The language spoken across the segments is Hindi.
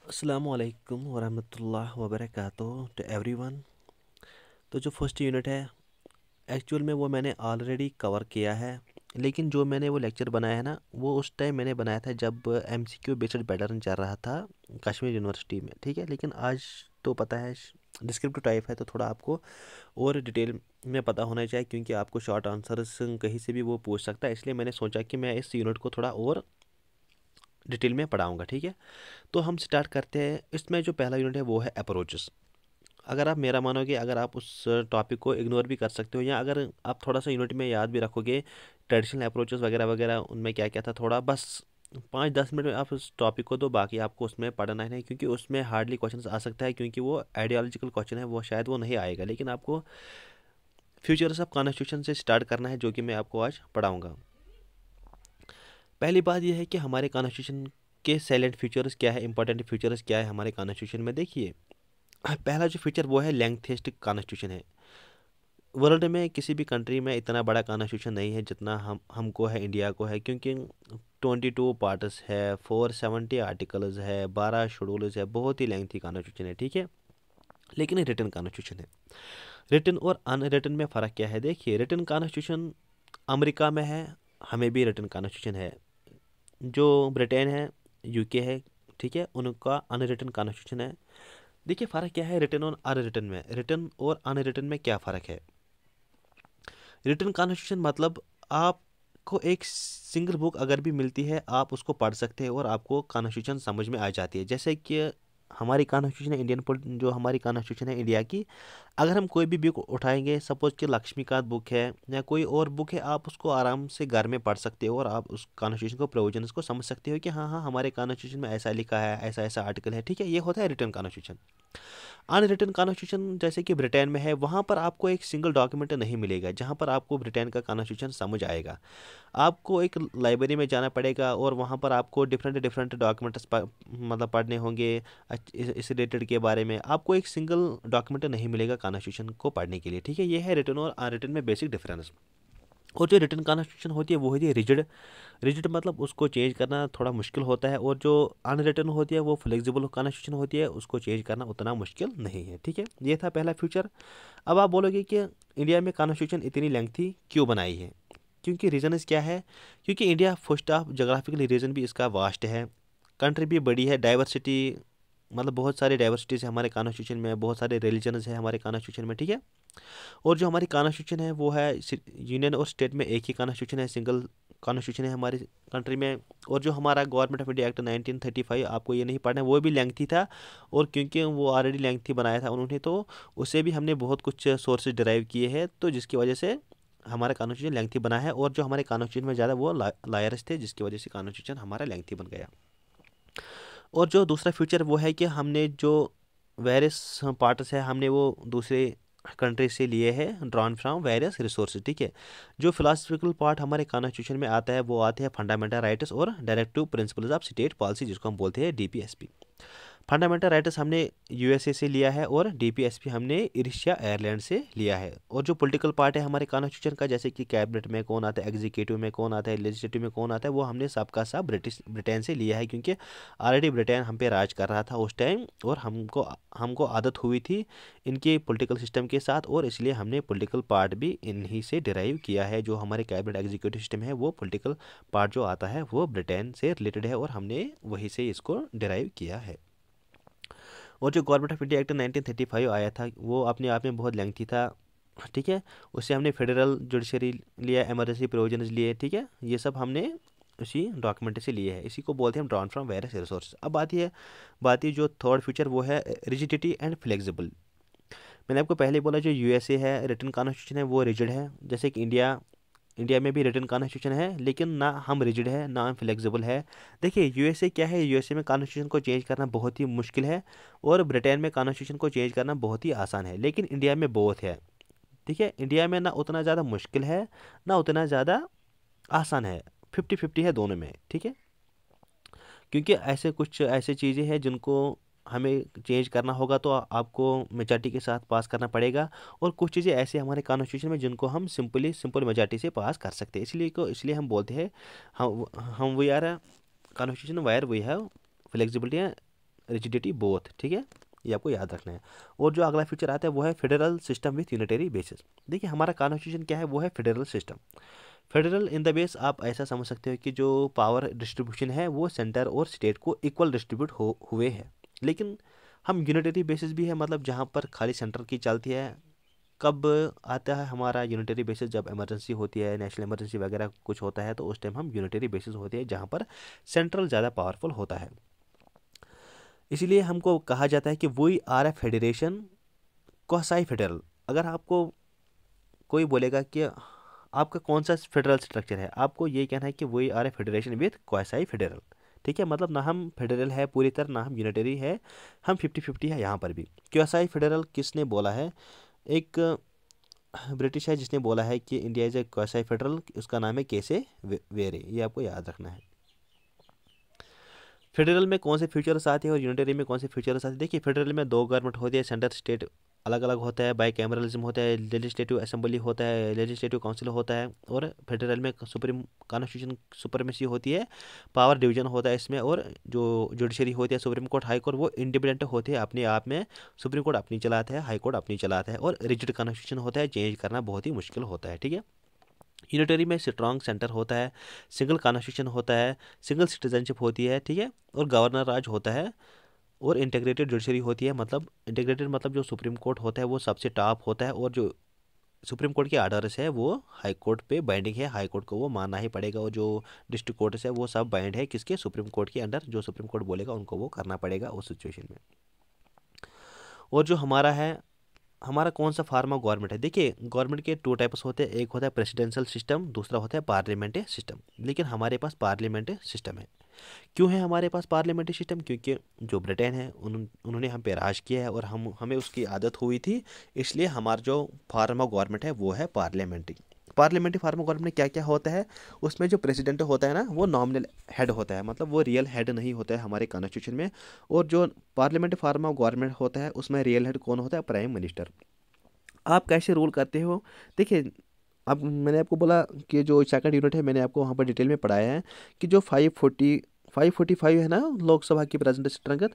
अस्सलामुअलैकुम वरहमतुल्लाह वबरकातुहू टू एवरीवन। तो जो फर्स्ट यूनिट है एक्चुअल में वो मैंने ऑलरेडी कवर किया है, लेकिन जो मैंने वो लेक्चर बनाया है ना, वो उस टाइम मैंने बनाया था जब एमसीक्यू बेस्ड पैटर्न चल रहा था कश्मीर यूनिवर्सिटी में। ठीक है, लेकिन आज तो पता है डिस्क्रिप्टिव टाइप है, तो थोड़ा आपको और डिटेल में पता होना चाहिए, क्योंकि आपको शॉर्ट आंसर्स कहीं से भी वो पूछ सकता है। इसलिए मैंने सोचा कि मैं इस यूनिट को थोड़ा और डिटेल में पढ़ाऊँगा। ठीक है, तो हम स्टार्ट करते हैं। इसमें जो पहला यूनिट है वो है अप्रोचेस। अगर आप मेरा मानोगे, अगर आप उस टॉपिक को इग्नोर भी कर सकते हो, या अगर आप थोड़ा सा यूनिट में याद भी रखोगे ट्रेडिशनल अप्रोचेस वगैरह वगैरह उनमें क्या क्या था, थोड़ा बस 5-10 मिनट में आप उस टॉपिक को दो, बाकी आपको उसमें पढ़ना ही नहीं, क्योंकि उसमें हार्डली क्वेश्चन आ सकता है, क्योंकि वो आइडियोलॉजिकल क्वेश्चन है, वो शायद वो नहीं आएगा। लेकिन आपको फ्यूचर्स ऑफ कॉन्स्टिट्यूशन से स्टार्ट करना है, जो कि मैं आपको आज पढ़ाऊँगा। पहली बात यह है कि हमारे कॉन्स्टिट्यूशन के सैलेंट फीचर्स क्या है, इंपॉर्टेंट फीचर्स क्या है हमारे कॉन्स्टिट्यूशन में। देखिए, पहला जो फीचर वो है लेंथेस्ट कॉन्स्टिट्यूशन है। वर्ल्ड में किसी भी कंट्री में इतना बड़ा कॉन्स्टिट्यूशन नहीं है जितना हमको है, इंडिया को है, क्योंकि 22 पार्ट्स है, 470 आर्टिकल्स है, 12 शेड्यूल्स है, बहुत ही लेंथी कॉन्स्टिट्यूशन है। ठीक है, लेकिन रिटन कॉन्स्टिट्यूशन है। रिटन और अनरिटन में फ़र्क क्या है? देखिए, रिटन कॉन्स्टिट्यूशन अमेरिका में है, हमें भी रिटन कॉन्स्टिट्यूशन है। जो ब्रिटेन है, यूके है, ठीक है, उनका अनरिटन कॉन्स्टिट्यूशन है। देखिए फ़र्क क्या है रिटन और अनरिटन में। रिटन और अनरिटन में क्या फ़र्क है? रिटन कॉन्स्टिट्यूशन मतलब आपको एक सिंगल बुक अगर भी मिलती है, आप उसको पढ़ सकते हैं और आपको कॉन्स्टिट्यूशन समझ में आ जाती है। जैसे कि हमारी कॉन्स्टिट्यूशन है जो हमारी कॉन्स्टिट्यूशन है इंडिया की, अगर हम कोई भी बुक उठाएंगे, सपोज कि लक्ष्मीकांत बुक है या कोई और बुक है, आप उसको आराम से घर में पढ़ सकते हो और आप उस कॉन्स्टिट्यूशन को प्रोविजंस को समझ सकते हो कि हाँ हाँ, हमारे कॉन्स्टिट्यूशन में ऐसा लिखा है, ऐसा ऐसा आर्टिकल है। ठीक है, ये होता है रिटन कॉन्स्टिट्यूशन। अनरिटन कॉन्स्टिट्यूशन जैसे कि ब्रिटेन में है, वहाँ पर आपको एक सिंगल डॉक्यूमेंट नहीं मिलेगा जहाँ पर आपको ब्रिटेन का कॉन्स्टिट्यूशन समझ आएगा। आपको एक लाइब्रेरी में जाना पड़ेगा और वहाँ पर आपको डिफरेंट डिफरेंट डॉक्यूमेंट्स मतलब पढ़ने होंगे। इस रिलेटेड के बारे में आपको एक सिंगल डॉक्यूमेंट नहीं मिलेगा कॉन्स्टिट्यूशन को पढ़ने के लिए। ठीक है, ये है रिटन और अनरिटन में बेसिक डिफरेंस। और जो रिटन कॉन्स्टिट्यूशन होती है वो होती है रिजिड। रिजिड मतलब उसको चेंज करना थोड़ा मुश्किल होता है, और जो अनरिटन होती है वो फ्लेक्सिबल कॉन्स्टिट्यूशन होती है, उसको चेंज करना उतना मुश्किल नहीं है। ठीक है, ये था पहला फ्यूचर। अब आप बोलोगे कि इंडिया में कॉन्स्टिट्यूशन इतनी लेंथी क्यों बनाई है? क्योंकि रीज़न क्या है? क्योंकि India first of geographically reason भी इसका वास्ट है, कंट्री भी बड़ी है, डाइवर्सिटी मतलब बहुत सारे डाइवर्सिटीज़ है हमारे कॉन्स्टिट्यूशन में, बहुत सारे रिलीजन्स है हमारे कॉन्स्टिट्यूशन में। ठीक है, और जो हमारी कॉन्स्टिट्यूशन है वो है यूनियन और स्टेट में एक ही कॉन्स्टिट्यूशन है, सिंगल कॉन्स्टिट्यूशन है हमारी कंट्री में। और जो हमारा गवर्नमेंट ऑफ इंडिया एक्ट 1935, आपको ये नहीं पढ़ना है, वो भी लेंथी था, और क्योंकि वो ऑलरेडी लेंथी बनाया था उन्होंने, तो उससे भी हमने बहुत कुछ सोर्सेज डिराइव किए हैं, तो जिसकी वजह से हमारा कॉन्स्टिट्यूशन लेंथी बना है। और जो हमारे कॉन्स्टिट्यूशन में ज़्यादा वो लायर्स थे, जिसकी वजह से कॉन्स्टिट्यूशन हमारा लेंथी बन गया। और जो दूसरा फीचर वो है कि हमने जो वेरियस पार्ट्स है, हमने वो दूसरे कंट्री से लिए हैं, ड्रॉन फ्रॉम वेरियस रिसोर्सेज। ठीक है, जो फिलोसफिकल पार्ट हमारे कॉन्स्टिट्यूशन में आता है वो आते हैं फंडामेंटल राइट्स और directive principles of state policy, जिसको हम बोलते हैं डीपीएसपी। फंडामेंटल राइट्स हमने यूएसए से लिया है और डीपीएसपी हमने इरिशिया आयरलैंड से लिया है। और जो पॉलिटिकल पार्ट है हमारे कॉन्स्टिट्यूशन का, जैसे कि कैबिनेट में कौन आता है, एग्जीक्यूटिव में कौन आता है, लेजिस्लेटिव में कौन आता है, वो हमने सबका सब ब्रिटेन से लिया है, क्योंकि ऑलरेडी ब्रिटेन हम पे राज कर रहा था उस टाइम, और हमको हमको आदत हुई थी इनके पॉलिटिकल सिस्टम के साथ, और इसलिए हमने पॉलिटिकल पार्ट भी इन्हीं से डिराइव किया है। जो हमारे कैबिनेट एग्जीक्यूटिव सिस्टम है, वो पॉलिटिकल पार्ट जो आता है वो ब्रिटेन से रिलेटेड है, और हमने वहीं से इसको डिराइव किया है। और जो गवर्नमेंट ऑफ इंडिया एक्ट 1935 आया था, वो अपने आप में बहुत लेंथी था। ठीक है, उससे हमने फेडरल जुडिशरी लिया, इमरजेंसी प्रोविजंस लिए। ठीक है, ये सब हमने उसी डॉक्यूमेंट से लिए हैं, इसी को बोलते हैं हम ड्रॉन फ्रॉम वेरियस रिसोर्स। अब बात है जो थर्ड फीचर वो है रिजिडिटी एंड फ्लेक्सिबल। मैंने आपको पहले बोला जो यूएसए है रिटन कॉन्स्टिट्यूशन है वो रिजिड है, जैसे कि इंडिया इंडिया में भी रिटन कॉन्स्टिट्यूशन है, लेकिन ना हम रिजिड है ना हम फ्लेक्सिबल है। देखिए यूएसए क्या है, यूएसए में कॉन्स्टिट्यूशन को चेंज करना बहुत ही मुश्किल है, और ब्रिटेन में कॉन्स्टिट्यूशन को चेंज करना बहुत ही आसान है, लेकिन इंडिया में बहुत है। ठीक है, इंडिया में ना उतना ज़्यादा मुश्किल है, ना उतना ज़्यादा आसान है, 50-50 है दोनों में। ठीक है, क्योंकि ऐसे कुछ ऐसे चीज़ें हैं जिनको हमें चेंज करना होगा, तो आपको मेजॉरिटी के साथ पास करना पड़ेगा, और कुछ चीज़ें ऐसे हमारे कॉन्स्टिट्यूशन में जिनको हम सिंपल मेजॉरिटी से पास कर सकते हैं। इसलिए हम बोलते हैं हम we are constitution where we have flexibility rigidity both, ठीक है, ये आपको याद रखना है। और जो अगला फीचर आता है वो है federal system with unitary basis. देखिए हमारा कॉन्स्टिट्यूशन क्या है, वो है federal system. Federal in the base आप ऐसा समझ सकते हो कि जो पावर डिस्ट्रीब्यूशन है वो सेंटर और स्टेट को इक्वल डिस्ट्रीब्यूट हुए हैं। लेकिन हम यूनिटरी बेसिस भी है, मतलब जहाँ पर खाली सेंटर की चलती है। कब आता है हमारा यूनिटरी बेसिस, जब इमरजेंसी होती है, नेशनल इमरजेंसी वगैरह कुछ होता है, तो उस टाइम हम यूनिटरी बेसिस होती है जहाँ पर सेंट्रल ज़्यादा पावरफुल होता है। इसीलिए हमको कहा जाता है कि we are a federation quasi federal. अगर आपको कोई बोलेगा कि आपका कौन सा फेडरल स्ट्रक्चर है, आपको ये कहना है कि we are a federation with quasi federal, ठीक है। मतलब ना हम फेडरल है पूरी तरह, ना हम यूनिटरी है, हम 50-50 है यहाँ पर भी। क्वासी फेडरल किसने बोला है? एक ब्रिटिश है जिसने बोला है कि India is a quasi federal, उसका नाम है केसे वेरे, ये आपको याद रखना है। फेडरल में कौन से फीचर्स आते हैं और यूनिटरी में कौन से फीचर्स आते हैं? देखिए फेडरल में दो गवर्नमेंट होती है, सेंटर स्टेट अलग अलग होता है, बाई कैमरलिज्म होता है, लेजिस्लेटिव असेंबली होता है, लेजिस्लेटिव काउंसिल होता है, और फेडरल में सुप्रीम कॉन्स्टिट्यूशन सुप्रीमेसी होती है, पावर डिवीजन होता है इसमें, और जो जुडिशरी होती है सुप्रीम कोर्ट हाई कोर्ट वो इंडिपेंडेंट होती है अपने आप में। सुप्रीम कोर्ट अपनी चलाता है, हाई कोर्ट अपनी चलाता है, और रिजिड कॉन्स्टिट्यूशन होता है, चेंज करना बहुत ही मुश्किल होता है, ठीक है। यूनिटरी में स्ट्रॉन्ग सेंटर होता है, सिंगल कॉन्स्टिट्यूशन होता है, सिंगल सिटीजनशिप होती है, ठीक है, और गवर्नर राज होता है, और इंटीग्रेटेड जुडिशरी होती है। मतलब इंटीग्रेटेड मतलब जो सुप्रीम कोर्ट होता है वो सबसे टॉप होता है, और जो सुप्रीम कोर्ट के आर्डर्स है वो हाई कोर्ट पे बाइंडिंग है, हाई कोर्ट को वो मानना ही पड़ेगा, और जो डिस्ट्रिक्ट कोर्ट्स है वो सब बाइंड है किसके? सुप्रीम कोर्ट के अंडर। जो सुप्रीम कोर्ट बोलेगा उनको वो करना पड़ेगा उस सिचुएशन में। और जो हमारा है, हमारा कौन सा फार्म ऑफ गवर्नमेंट है? देखिए गवर्नमेंट के टू टाइप्स होते हैं, एक होता है प्रेसिडेंशियल सिस्टम, दूसरा होता है पार्लियामेंट्री सिस्टम। लेकिन हमारे पास पार्लियामेंट्री सिस्टम है। क्यों है हमारे पास पार्लियामेंट्री सिस्टम? क्योंकि जो ब्रिटेन है उन्होंने हम पे राज किया है और हमें उसकी आदत हुई थी, इसलिए हमारा जो फार्म ऑफ गवर्नमेंट है वो है parliamentary. Parliamentary form of government में क्या क्या होता है? उसमें जो प्रेसिडेंट होता है ना वो नॉमिनल हेड होता है, मतलब वो रियल हेड नहीं होता है हमारे कॉन्स्टिट्यूशन में। और जो पार्लियामेंट्री फार्म ऑफ गवर्नमेंट होता है उसमें रियल हेड कौन होता है? Prime minister. आप कैसे रूल करते हो? देखिए अब मैंने आपको बोला कि जो सेकंड यूनिट है मैंने आपको वहाँ पर डिटेल में पढ़ाया है कि जो 545 है ना लोकसभा की प्रेजेंट स्ट्रेंथ,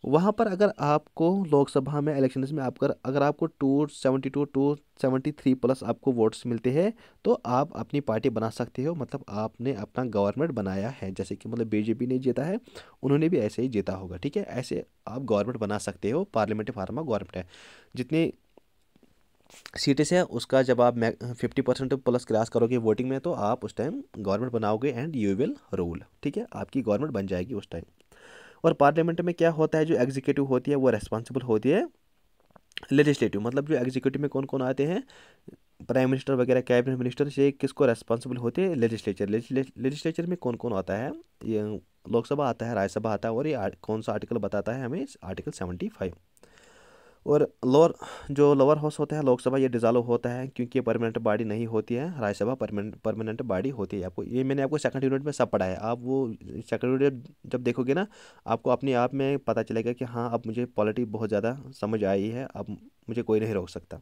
वहाँ पर अगर आपको लोकसभा में इलेक्शंस में आप अगर आपको 272 273 प्लस आपको वोट्स मिलते हैं तो आप अपनी पार्टी बना सकते हो, मतलब आपने अपना गवर्नमेंट बनाया है। जैसे कि मतलब बीजेपी ने जीता है, उन्होंने भी ऐसे ही जीता होगा, ठीक है। ऐसे आप गवर्नमेंट बना सकते हो, पार्लियामेंट्री फार्म ऑफ गवर्नमेंट है। जितनी सीटें से उसका जब आप 50% प्लस क्रॉस करोगे वोटिंग में तो आप उस टाइम गवर्नमेंट बनाओगे एंड यू विल रूल, ठीक है, आपकी गवर्नमेंट बन जाएगी उस टाइम। और पार्लियामेंट में क्या होता है? जो एग्जीक्यूटिव होती है वो रेस्पॉन्सिबल होती है लेजिस्लेटिव, मतलब जो एग्जीक्यूटिव में कौन कौन आते हैं? प्राइम मिनिस्टर वगैरह, कैबिनेट मिनिस्टर, से किसको रेस्पॉन्सिबल होते हैं? लेजिस्लेचर। लेजिस्लेचर में कौन कौन आता है? ये लोकसभा आता है, राज्यसभा आता है, और ये कौन सा आर्टिकल बताता है हमें? आर्टिकल 75। और जो लोअर हाउस होता है लोकसभा, ये डिजॉल्व होता है क्योंकि ये परमानेंट बॉडी नहीं होती है। राज्यसभा परमानेंट बॉडी होती है। आपको ये मैंने आपको सेकंड यूनिट में सब पढ़ाया है। आप वो सेकंड यूनिट जब देखोगे ना आपको अपने आप में पता चलेगा कि हाँ अब मुझे पॉलिटी बहुत ज़्यादा समझ आई है, अब मुझे कोई नहीं रोक सकता।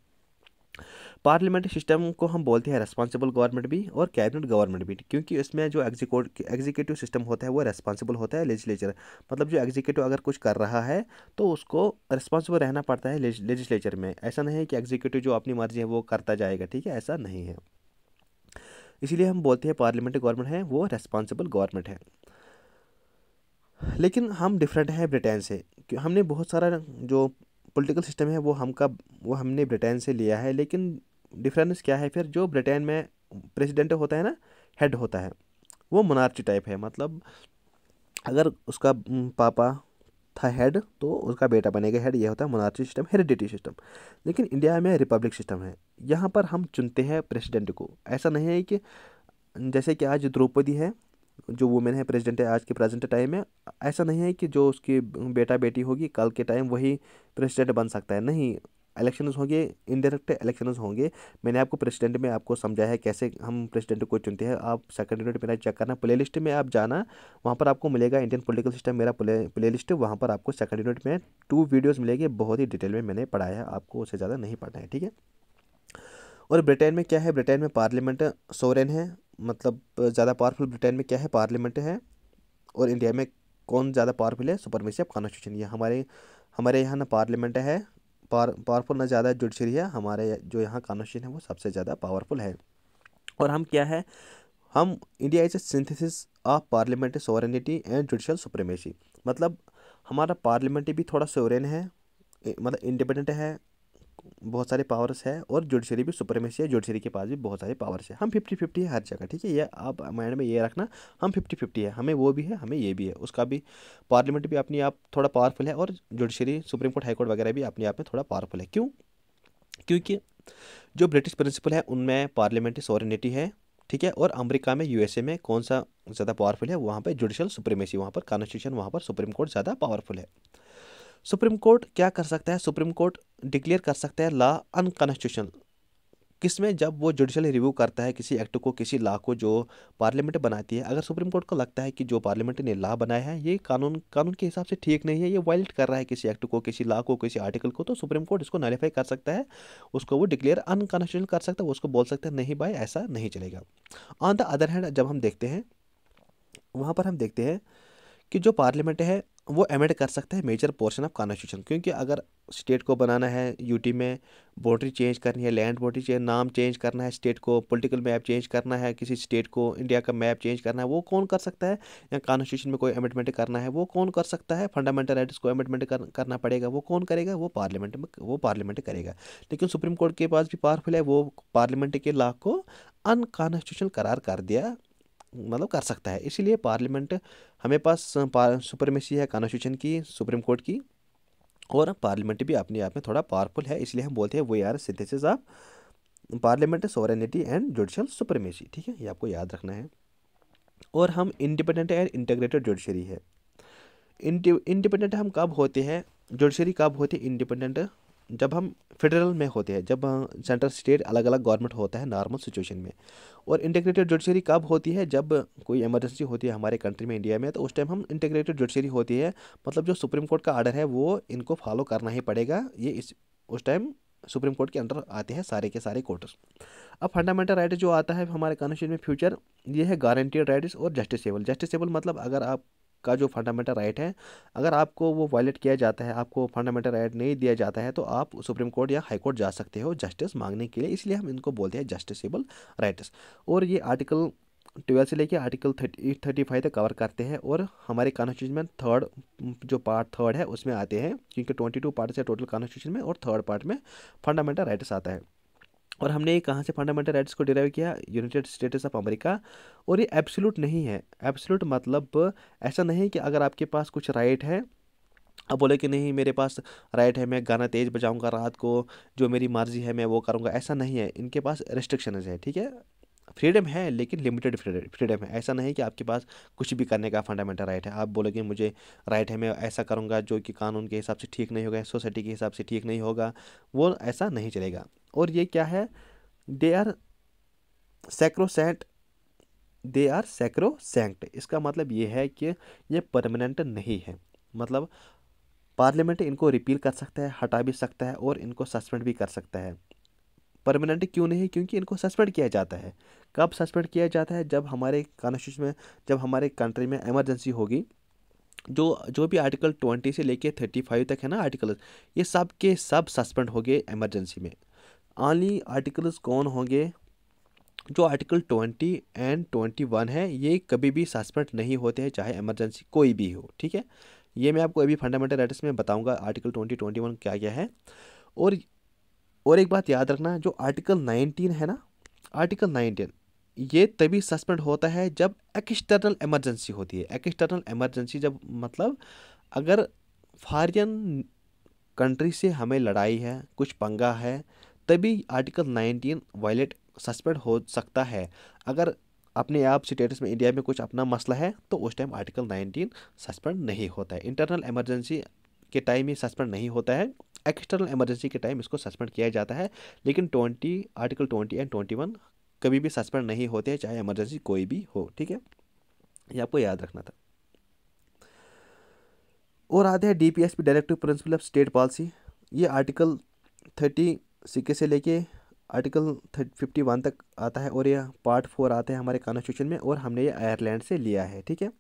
पार्लियामेंट्री सिस्टम को हम बोलते हैं रेस्पॉन्सिबल गवर्नमेंट भी और कैबिनेट गवर्नमेंट भी, क्योंकि इसमें जो एग्जीक्यूटिव सिस्टम होता है वो रेस्पॉन्सिबल होता है लेजिस्लेचर। मतलब जो एग्जीक्यूटिव अगर कुछ कर रहा है तो उसको रेस्पॉन्सिबल रहना पड़ता है लेजिस्लेचर में। ऐसा नहीं है कि एग्जीक्यूटिव जो अपनी मर्जी है वो करता जाएगा, ठीक है, ऐसा नहीं है। इसीलिए हम बोलते हैं पार्लियामेंट्री गवर्नमेंट है वो रेस्पॉन्सिबल गवर्नमेंट है। लेकिन हम डिफरेंट हैं ब्रिटेन से, हमने बहुत सारा जो पॉलिटिकल सिस्टम है वो हमने ब्रिटेन से लिया है। लेकिन डिफरेंस क्या है फिर? जो ब्रिटेन में प्रेसिडेंट होता है ना, हेड होता है, वो मोनार्ची टाइप है। मतलब अगर उसका पापा था हेड तो उसका बेटा बनेगा हेड, ये होता है मोनार्ची सिस्टम, हेरिडिटी सिस्टम। लेकिन इंडिया में रिपब्लिक सिस्टम है, यहाँ पर हम चुनते हैं प्रेसिडेंट को। ऐसा नहीं है कि जैसे कि आज द्रौपदी है जो वुमेन है प्रेसिडेंट है आज के प्रेजेंट टाइम में, ऐसा नहीं है कि जो उसकी बेटा बेटी होगी कल के टाइम वही प्रेसिडेंट बन सकता है, नहीं। इलेक्शंस होंगे, इनडायरेक्ट इलेक्शंस होंगे। मैंने आपको प्रेसिडेंट में आपको समझाया है कैसे हम प्रेसिडेंट को चुनते हैं। आप सेकंड यूनिट मेरा चेक करना, प्ले लिस्ट में आप जाना, वहाँ पर आपको मिलेगा इंडियन पॉलिटिकल सिस्टम मेरा प्ले लिस्ट, वहाँ पर आपको सेकंड यूनिट में 2 वीडियोज़ मिलेगी, बहुत ही डिटेल में मैंने पढ़ाया है, आपको उससे ज़्यादा नहीं पढ़ना है, ठीक है। और ब्रिटेन में क्या है? ब्रिटेन में पार्लियामेंट सोवरेन है, मतलब ज़्यादा पावरफुल ब्रिटेन में क्या है? पार्लियामेंट है। और इंडिया में कौन ज़्यादा पावरफुल है, सुपरमेसी ऑफ कॉन्स्टिट्यूशन। ये हमारे यहाँ ना पार्लियामेंट है पावरफुल, ना ज़्यादा जुडिशरी है, हमारे जो यहाँ कॉन्स्टिट्यूशन है वो सबसे ज़्यादा पावरफुल है। और हम क्या है, हम India is a synthesis of parliamentary sovereignty and judicial supremacy. मतलब हमारा पार्लियामेंट भी थोड़ा सोवरेन है, मतलब इंडिपेंडेंट है, बहुत सारे पावर्स है, और जुडिशरी भी सुप्रीमेसी है, जुडिशरी के पास भी बहुत सारे पावर्स है। हम 50-50 है हर जगह, ठीक है, ये आप माइंड में ये रखना, हम 50-50 है, हमें वो भी है, हमें ये भी है। उसका भी पार्लियामेंट भी अपनी आप थोड़ा पावरफुल है, और judiciary supreme court high court वगैरह भी अपने आप में थोड़ा पावरफुल है। क्यों? क्योंकि जो ब्रिटिश प्रिंसिपल है उनमें पार्लियामेंट्री सोवरेनिटी है, ठीक है, और अमेरिका में यूएसए में कौन सा ज़्यादा पावरफुल है, वहाँ पर जुडिशियल सुप्रीमेसी, वहाँ पर कॉन्स्टिट्यूशन, वहाँ पर सुप्रीम कोर्ट ज़्यादा पावरफुल है। सुप्रीम कोर्ट क्या कर सकता है, सुप्रीम कोर्ट डिक्लेयर कर सकता है लॉ अनकॉन्स्टिट्यूशनल, किसमें, जब वो जुडिशियल रिव्यू करता है किसी एक्ट को, किसी लॉ को जो पार्लियामेंट बनाती है। अगर सुप्रीम कोर्ट को लगता है कि जो पार्लियामेंट ने लॉ बनाया है ये कानून के हिसाब से ठीक नहीं है, ये वायलेट कर रहा है किसी एक्ट को, किसी लॉ को, किसी आर्टिकल को, तो सुप्रीम कोर्ट इसको नलिफाई कर सकता है, उसको वो डिक्लेयर अनकॉन्स्टिट्यूशनल कर सकता है, उसको बोल सकता है नहीं भाई ऐसा नहीं चलेगा। ऑन द अदर हैंड जब हम देखते हैं, वहाँ पर हम देखते हैं कि जो पार्लियामेंट है वो अमेंड कर सकता है मेजर पोर्शन ऑफ कॉन्स्टिट्यूशन। क्योंकि अगर स्टेट को बनाना है, यूटी में बाउंड्री चेंज करनी है, लैंड बाउंड्री चेंज, नाम चेंज करना है, स्टेट को पॉलिटिकल मैप चेंज करना है, किसी स्टेट को इंडिया का मैप चेंज करना है, वो कौन कर सकता है? या कॉन्स्टिट्यूशन में कोई अमेंडमेंट करना है वो कौन कर सकता है? फंडामेंटल राइट्स को अमेंडमेंट करना पड़ेगा, वो कौन करेगा? वो पार्लियामेंट करेगा। लेकिन सुप्रीम कोर्ट के पास भी पावरफुल है, वो पार्लियामेंट के लॉ को अनकॉन्स्टिट्यूशनल करार कर दिया, मतलब कर सकता है। इसीलिए पार्लियामेंट हमें पास सुपरमेसी है कॉन्स्टिट्यूशन की, सुप्रीम कोर्ट की, और पार्लियामेंट भी अपने आप में थोड़ा पावरफुल है। इसलिए हम बोलते हैं we are synthesis of parliament sovereignty and judicial supremacy, ठीक है, ये आपको याद रखना है। और हम इंडिपेंडेंट एंड इंटीग्रेटेड जुडिशरी है। इंडिपेंडेंट हम कब होते हैं, जुडिशरी कब होती है इंडिपेंडेंट? जब हम फेडरल में होते हैं, जब सेंट्रल स्टेट अलग अलग गवर्नमेंट होता है नॉर्मल सिचुएशन में। और इंटीग्रेटेड जुडिशरी कब होती है? जब कोई इमरजेंसी होती है हमारे कंट्री में, इंडिया में, तो उस टाइम हम इंटीग्रेटेड जुडिशरी होती है। मतलब जो सुप्रीम कोर्ट का आर्डर है वो इनको फॉलो करना ही पड़ेगा, ये उस टाइम सुप्रीम कोर्ट के अंडर आते हैं सारे के सारे कोर्ट्स। अब फंडामेंटल राइट जो आता है हमारे कॉन्स्टिट्यूशन में फ्यूचर, ये है गारंटीड राइट्स और जस्टिसेबल। जस्टिसेबल मतलब अगर आप का जो फंडामेंटल राइट है, अगर आपको वो वायलेट किया जाता है, आपको फंडामेंटल राइट नहीं दिया जाता है, तो आप सुप्रीम कोर्ट या हाई कोर्ट जा सकते हो जस्टिस मांगने के लिए। इसलिए हम इनको बोलते हैं जस्टिसेबल राइट्स। और ये आर्टिकल 12 से लेके आर्टिकल 35 तक कवर करते हैं। और हमारे कॉन्स्टिट्यूशन में पार्ट थर्ड है उसमें आते हैं, क्योंकि 22 पार्ट है टोटल कॉन्स्टिट्यूशन में, और थर्ड पार्ट में फंडामेंटल राइट्स आता है। और हमने ये कहाँ से फंडामेंटल राइट्स को डिराइव किया? United states of America. और ये एब्सोल्यूट नहीं है। एब्सोल्यूट मतलब ऐसा नहीं कि अगर आपके पास कुछ राइट है, अब बोले कि नहीं मेरे पास राइट है, मैं गाना तेज़ बजाऊंगा रात को, जो मेरी मर्जी है मैं वो करूंगा, ऐसा नहीं है। इनके पास रिस्ट्रिक्शंस है, ठीक है, फ्रीडम है लेकिन लिमिटेड फ्रीडम है। ऐसा नहीं कि आपके पास कुछ भी करने का फंडामेंटल राइट है। आप बोलोगे मुझे राइट है मैं ऐसा करूँगा जो कि कानून के हिसाब से ठीक नहीं होगा, सोसाइटी के हिसाब से ठीक नहीं होगा, वो ऐसा नहीं चलेगा। और ये क्या है? They are sacrosanct, they are sacrosanct. इसका मतलब ये है कि ये परमानेंट नहीं है। मतलब पार्लियामेंट इनको रिपील कर सकता है, हटा भी सकता है, और इनको सस्पेंड भी कर सकता है। परमानेंट क्यों नहीं? क्योंकि इनको सस्पेंड किया जाता है। कब सस्पेंड किया जाता है? जब हमारे कॉन्स्टिट्यूशन में, जब हमारे कंट्री में इमरजेंसी होगी, जो जो भी आर्टिकल 20 से लेके 35 तक है ना आर्टिकल, ये सब के सब सस्पेंड हो गए इमरजेंसी में। ओनली आर्टिकल्स कौन होंगे? जो आर्टिकल 20 एंड 21 है, ये कभी भी सस्पेंड नहीं होते हैं, चाहे इमरजेंसी कोई भी हो, ठीक है। ये मैं आपको अभी फंडामेंटल राइट्स में बताऊंगा आर्टिकल 20, 21 क्या क्या है। और और एक बात याद रखना, जो आर्टिकल 19 है ना, आर्टिकल 19 ये तभी सस्पेंड होता है जब एक्सटर्नल इमरजेंसी होती है। एक्सटर्नल इमरजेंसी जब मतलब अगर फॉरेन कंट्री से हमें लड़ाई है, कुछ पंगा है, तभी आर्टिकल 19 वायलेट सस्पेंड हो सकता है। अगर अपने आप स्टेटस में इंडिया में कुछ अपना मसला है, तो उस टाइम आर्टिकल 19 सस्पेंड नहीं होता है। इंटरनल इमरजेंसी के टाइम ये सस्पेंड नहीं होता है, एक्सटर्नल इमरजेंसी के टाइम इसको सस्पेंड किया जाता है। लेकिन आर्टिकल 20 एंड 21 कभी भी सस्पेंड नहीं होते हैं, चाहे इमरजेंसी कोई भी हो, ठीक है, ये आपको याद रखना था। और आते हैं DPSP, directive principle of state policy. ये आर्टिकल 30 सिक्के से लेके आर्टिकल 51 तक आता है, और यह पार्ट 4 आता है हमारे कॉन्स्टिट्यूशन में, और हमने ये आयरलैंड से लिया है, ठीक है।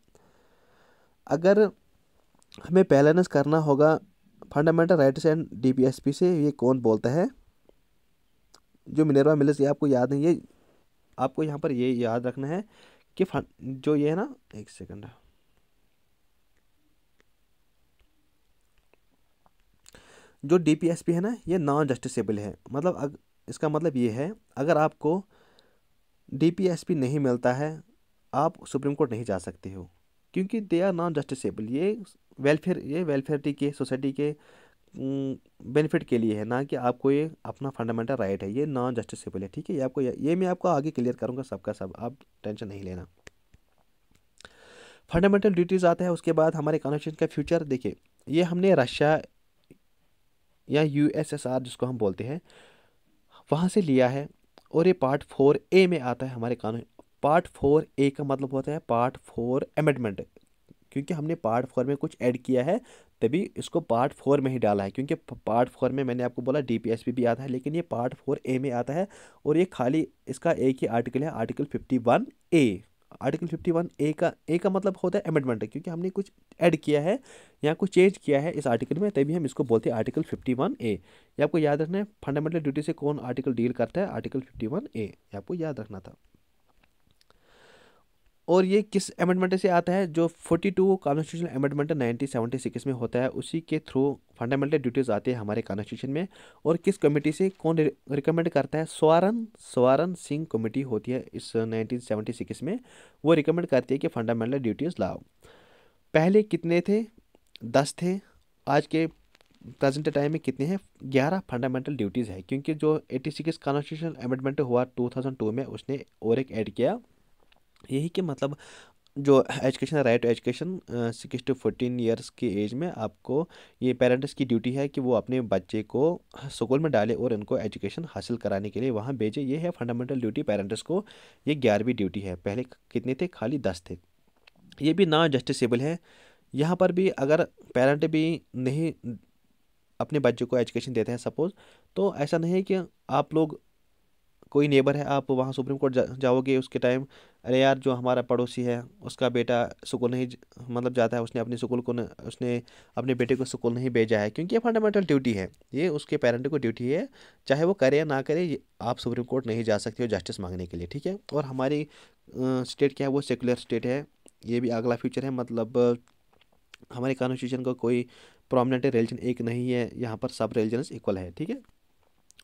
अगर हमें बैलेंस करना होगा फंडामेंटल राइट्स एंड डीपीएसपी से, ये कौन बोलता है? जो मिनर्वा मिलर्स, ये आपको याद नहीं, ये आपको यहाँ पर ये याद रखना है कि जो ये है ना, एक सेकंड, जो डीपीएसपी है ना, ये नॉन जस्टिसेबल है। मतलब इसका मतलब ये है, अगर आपको डीपीएसपी नहीं मिलता है, आप सुप्रीम कोर्ट नहीं जा सकते हो, क्योंकि दे आर नॉन जस्टिसेबल। ये वेलफेयर के सोसाइटी के बेनिफिट के लिए है, ना कि आपको ये अपना फंडामेंटल राइट है। ये नॉन जस्टिसेबल है, ठीक है। ये मैं आपको आगे क्लियर करूँगा सबका सब, आप टेंशन नहीं लेना। फंडामेंटल ड्यूटीज़ आता है, उसके बाद हमारे कॉन्स्टिट्यूशन का फ्यूचर। देखिए, ये हमने रशिया या यूएसएसआर जिसको हम बोलते हैं, वहाँ से लिया है, और ये पार्ट 4A में आता है हमारे कानून। पार्ट 4A का मतलब होता है पार्ट 4 अमेंडमेंट, क्योंकि हमने पार्ट 4 में कुछ ऐड किया है, तभी इसको पार्ट 4 में ही डाला है। क्योंकि पार्ट 4 में मैंने आपको बोला डीपीएसपी भी आता है, लेकिन ये पार्ट 4A में आता है, और ये खाली इसका एक ही आर्टिकल है, आर्टिकल 51A। आर्टिकल 51A का मतलब होता है अमेंडमेंट, क्योंकि हमने कुछ ऐड किया है या कुछ चेंज किया है इस आर्टिकल में, तभी हम इसको बोलते हैं आर्टिकल 51A। ये आपको याद रखना है, फंडामेंटल ड्यूटी से कौन आर्टिकल डील करता है, आर्टिकल 51A, ये आपको याद रखना था। और ये किस अमेंडमेंट से आता है? जो 42 कॉन्स्टिट्यूशनल अमेंडमेंट 1976 में होता है, उसी के थ्रू फंडामेंटल ड्यूटीज़ आती है हमारे कॉन्स्टिट्यूशन में। और किस कमेटी से कौन रिकमेंड करता है? स्वर्ण सिंह कमेटी होती है इस 1976 में, वो रिकमेंड करती है कि फंडामेंटल ड्यूटीज़ लाओ। पहले कितने थे? 10 थे। आज के प्रेजेंट टाइम में कितने हैं? 11 फंडामेंटल ड्यूटीज़ है, क्योंकि जो 86 कॉन्स्टिट्यूशनल अमेंडमेंट हुआ 2002 में, उसने और एक ऐड किया। यही कि मतलब जो education, right to education, 6 to 14 years की एज में आपको, ये पेरेंट्स की ड्यूटी है कि वो अपने बच्चे को स्कूल में डाले और उनको एजुकेशन हासिल कराने के लिए वहाँ भेजे। ये है फंडामेंटल ड्यूटी पेरेंट्स को, ये 11वीं ड्यूटी है। पहले कितने थे? खाली 10 थे। ये भी नॉन जस्टिसेबल है। यहाँ पर भी अगर पेरेंट भी नहीं अपने बच्चे को एजुकेशन देते हैं सपोज़, तो ऐसा नहीं है कि आप लोग, कोई नेबर है, आप वहाँ सुप्रीम कोर्ट जाओगे उसके टाइम, अरे यार जो हमारा पड़ोसी है उसका बेटा स्कूल नहीं मतलब जाता है, उसने अपने स्कूल को उसने अपने बेटे को स्कूल नहीं भेजा है, क्योंकि ये फंडामेंटल ड्यूटी है, ये उसके पेरेंट को ड्यूटी है, चाहे वो करे या ना करे, आप सुप्रीम कोर्ट नहीं जा सकते हो जस्टिस मांगने के लिए, ठीक है। और हमारी स्टेट क्या है? वो सेकुलर स्टेट है। ये भी अगला फ्यूचर है, मतलब हमारे कॉन्स्टिट्यूशन का कोई प्रोमिनेंट रिलीजन एक नहीं है, यहाँ पर सब रिलीजन्स इक्वल है, ठीक है।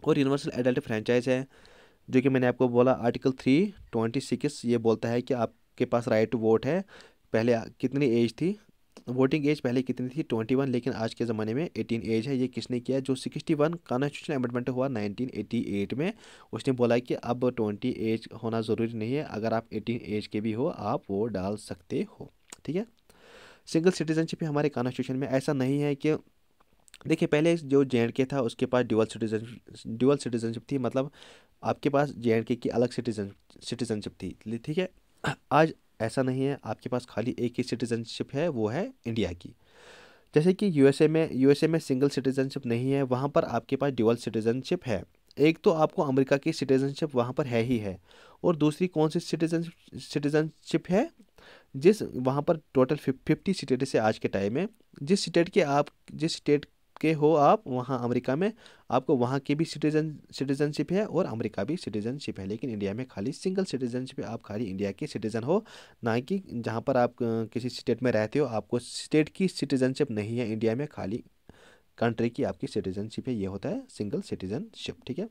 और यूनिवर्सल एडल्ट फ्रेंचाइज है, जो कि मैंने आपको बोला आर्टिकल 326, ये बोलता है कि आपके पास राइट टू वोट है। पहले कितनी एज थी? वोटिंग एज पहले कितनी थी? 21, लेकिन आज के ज़माने में 18 एज है। ये किसने किया? जो 61 कॉन्स्टिट्यूशन अमेंडमेंट हुआ 1988 में, उसने बोला कि अब 20 एज होना ज़रूरी नहीं है, अगर आप 18 एज के भी हो आप वोट डाल सकते हो, ठीक है। सिंगल सिटीजनशिप है हमारे कॉन्स्टिट्यूशन में। ऐसा नहीं है कि, देखिए, पहले जो JNK था उसके पास ड्यूअल सिटीजनशिप थी, मतलब आपके पास JNK की अलग सिटीजनशिप थी, ठीक है। आज ऐसा नहीं है, आपके पास खाली एक ही सिटीजनशिप है, वो है इंडिया की। जैसे कि यूएसए में सिंगल सिटीजनशिप नहीं है, वहाँ पर आपके पास ड्यूअल सिटीजनशिप है। एक तो आपको अमेरिका की सिटीजनशिप वहाँ पर है ही है, और दूसरी कौन सी सिटीजनशिप है? वहाँ पर टोटल 50 स्टेट से आज के टाइम में, जिस स्टेट के हो आप, वहाँ अमेरिका में आपको वहाँ की भी सिटीजनशिप है और अमेरिका भी सिटीजनशिप है। लेकिन इंडिया में खाली सिंगल सिटीजनशिप है, आप खाली इंडिया के सिटीजन हो, ना कि जहाँ पर आप किसी स्टेट में रहते हो आपको स्टेट की सिटीजनशिप नहीं है। इंडिया में खाली कंट्री की आपकी सिटीजनशिप है, ये होता है सिंगल सिटीजनशिप, ठीक है।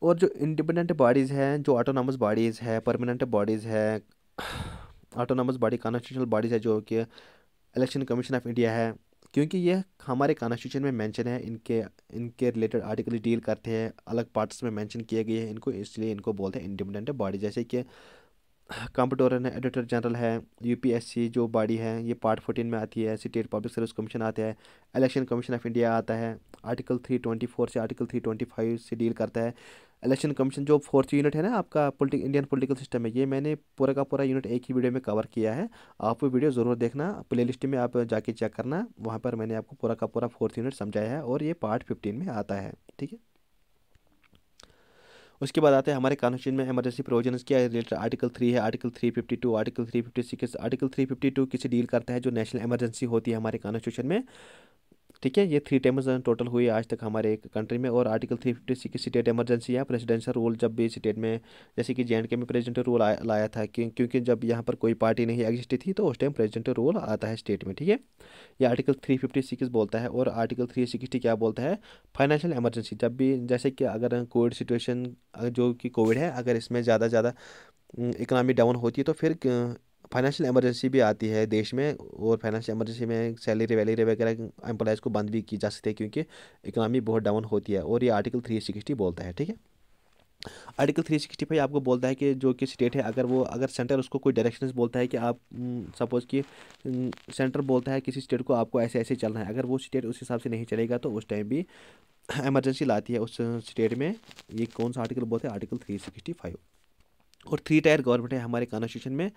और जो इंडिपेंडेंट बॉडीज़ हैं, जो ऑटोनॉमस बॉडीज़ है, परमानेंट बॉडीज़ है, ऑटोनॉमस बॉडी कॉन्स्टिट्यूशनल बॉडीज़ है, जो कि इलेक्शन कमीशन ऑफ इंडिया है, क्योंकि ये हमारे कॉन्स्टिट्यूशन में मेंशन है, इनके रिलेटेड आर्टिकल डील करते हैं, अलग पार्ट्स में मेंशन किए गए हैं इनको, इसलिए इनको बोलते हैं इंडिपेंडेंट बॉडी। जैसे कि कंप्ट्रोलर है, एडिटर जनरल है, यूपीएससी जो बॉडी है ये पार्ट 14 में आती है, स्टेट पब्लिक सर्विस कमीशन आता है, इलेक्शन कमीशन ऑफ इंडिया आता है, आर्टिकल 324 से आर्टिकल 325 से डील करता है। इलेक्शन कमीशन जो 4th यूनिट है ना आपका इंडियन पॉलिटिकल सिस्टम है, ये मैंने पूरा का पूरा यूनिट एक ही वीडियो में कवर किया है, आप वो वीडियो ज़रूर देखना, प्लेलिस्ट में आप जाके चेक करना, वहाँ पर मैंने आपको पूरा का पूरा 4th यूनिट समझाया है, और ये पार्ट 15 में आता है, ठीक है। उसके बाद आते हैं हमारे कॉन्स्टिट्यूशन में इमरजेंसी प्रोविजंस क्या है रिलेटेड। आर्टिकल 3 है, आर्टिकल 352, आर्टिकल 356। आर्टिकल 352 किसे डील करता है, जो नेशनल इमरजेंसी होती है हमारे कॉन्स्टिट्यूशन में, ठीक है। ये 3 टाइम्स टोटल हुई आज तक हमारे एक कंट्री में। और आर्टिकल 356 की स्टेट इमरजेंसी या प्रेसिडेंशियल रूल, जब भी स्टेट में, जैसे कि JNK में प्रेसिडेंशियल रूल लाया था, क्योंकि जब यहाँ पर कोई पार्टी नहीं एग्जिस्ट थी तो उस टाइम प्रेसिडेंशियल रूल आता है स्टेट में, ठीक है। ये आर्टिकल 356 बोलता है। और आर्टिकल 360 क्या बोलता है, फाइनेंशियल इमरजेंसी, जब भी जैसे कि अगर कोविड सिचुएशन, जो कि कोविड है, अगर इसमें ज़्यादा इकोनॉमी डाउन होती है तो फिर फाइनेंशियल इमरजेंसी भी आती है देश में। और फाइनेंशियल इमरजेंसी में सैलरी वैलरी वगैरह एम्प्लॉयज़ को बंद भी की जा सकती है, क्योंकि इकोनॉमी बहुत डाउन होती है। और ये आर्टिकल 360 बोलता है, ठीक है। आर्टिकल 365 आपको बोलता है कि जो कि स्टेट है, अगर सेंटर उसको कोई डायरेक्शंस बोलता है कि आप सपोज़ कि सेंटर बोलता है किसी स्टेट को आपको ऐसे ऐसे चलना है, अगर वो स्टेट उस हिसाब से नहीं चलेगा तो उस टाइम भी इमरजेंसी लाती है उस स्टेट में। ये कौन सा आर्टिकल बोलते हैं, आर्टिकल 365। और 3 टायर गवर्नमेंट है हमारे कॉन्स्टिट्यूशन में।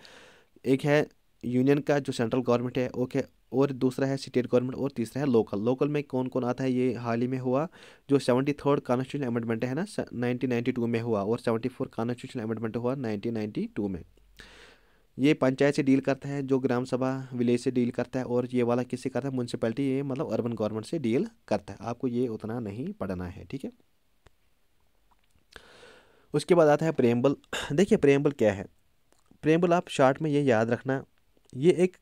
एक है यूनियन का जो सेंट्रल गवर्नमेंट है, ओके, और दूसरा है स्टेट गवर्नमेंट, और तीसरा है लोकल। लोकल में कौन कौन आता है, ये हाल ही में हुआ जो 73rd कॉन्स्टिट्यूशन अमेंडमेंट है ना, 1992 में हुआ, और 74 कॉन्स्टिट्यूशन अमेंडमेंट हुआ 1992 में। ये पंचायत से डील करता है, जो ग्राम सभा विलेज से डील करता है। और ये वाला किससे करता है, म्यूनसिपैलिटी, ये मतलब अर्बन गवर्नमेंट से डील करता है। आपको ये उतना नहीं पढ़ना है, ठीक है। उसके बाद आता है प्रेम्बल। देखिए प्रेम्बल क्या है, प्रेम्बल आप शॉर्ट में ये याद रखना, ये एक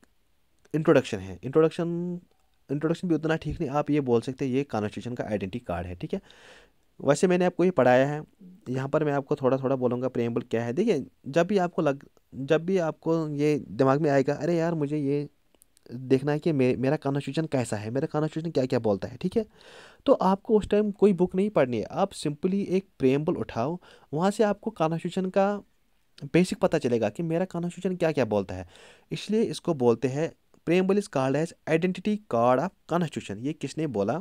इंट्रोडक्शन है। इंट्रोडक्शन भी उतना ठीक नहीं, आप ये बोल सकते हैं ये कॉन्स्टिट्यूशन का आइडेंटिटी कार्ड है, ठीक है। वैसे मैंने आपको ये पढ़ाया है, यहाँ पर मैं आपको थोड़ा थोड़ा बोलूँगा प्रेम्बल क्या है। देखिए जब भी आपको ये दिमाग में आएगा, अरे यार मुझे ये देखना है कि मेरा कॉन्स्टिट्यूशन कैसा है, मेरा कॉन्स्टिट्यूशन क्या क्या बोलता है, ठीक है। तो आपको उस टाइम कोई बुक नहीं पढ़नी है, आप सिंपली एक प्रेम्बल उठाओ, वहाँ से आपको कॉन्स्टिट्यूशन का बेसिक पता चलेगा कि मेरा कॉन्स्टिट्यूशन क्या क्या बोलता है। इसलिए इसको बोलते हैं preamble is called as identity card of constitution. ये किसने बोला,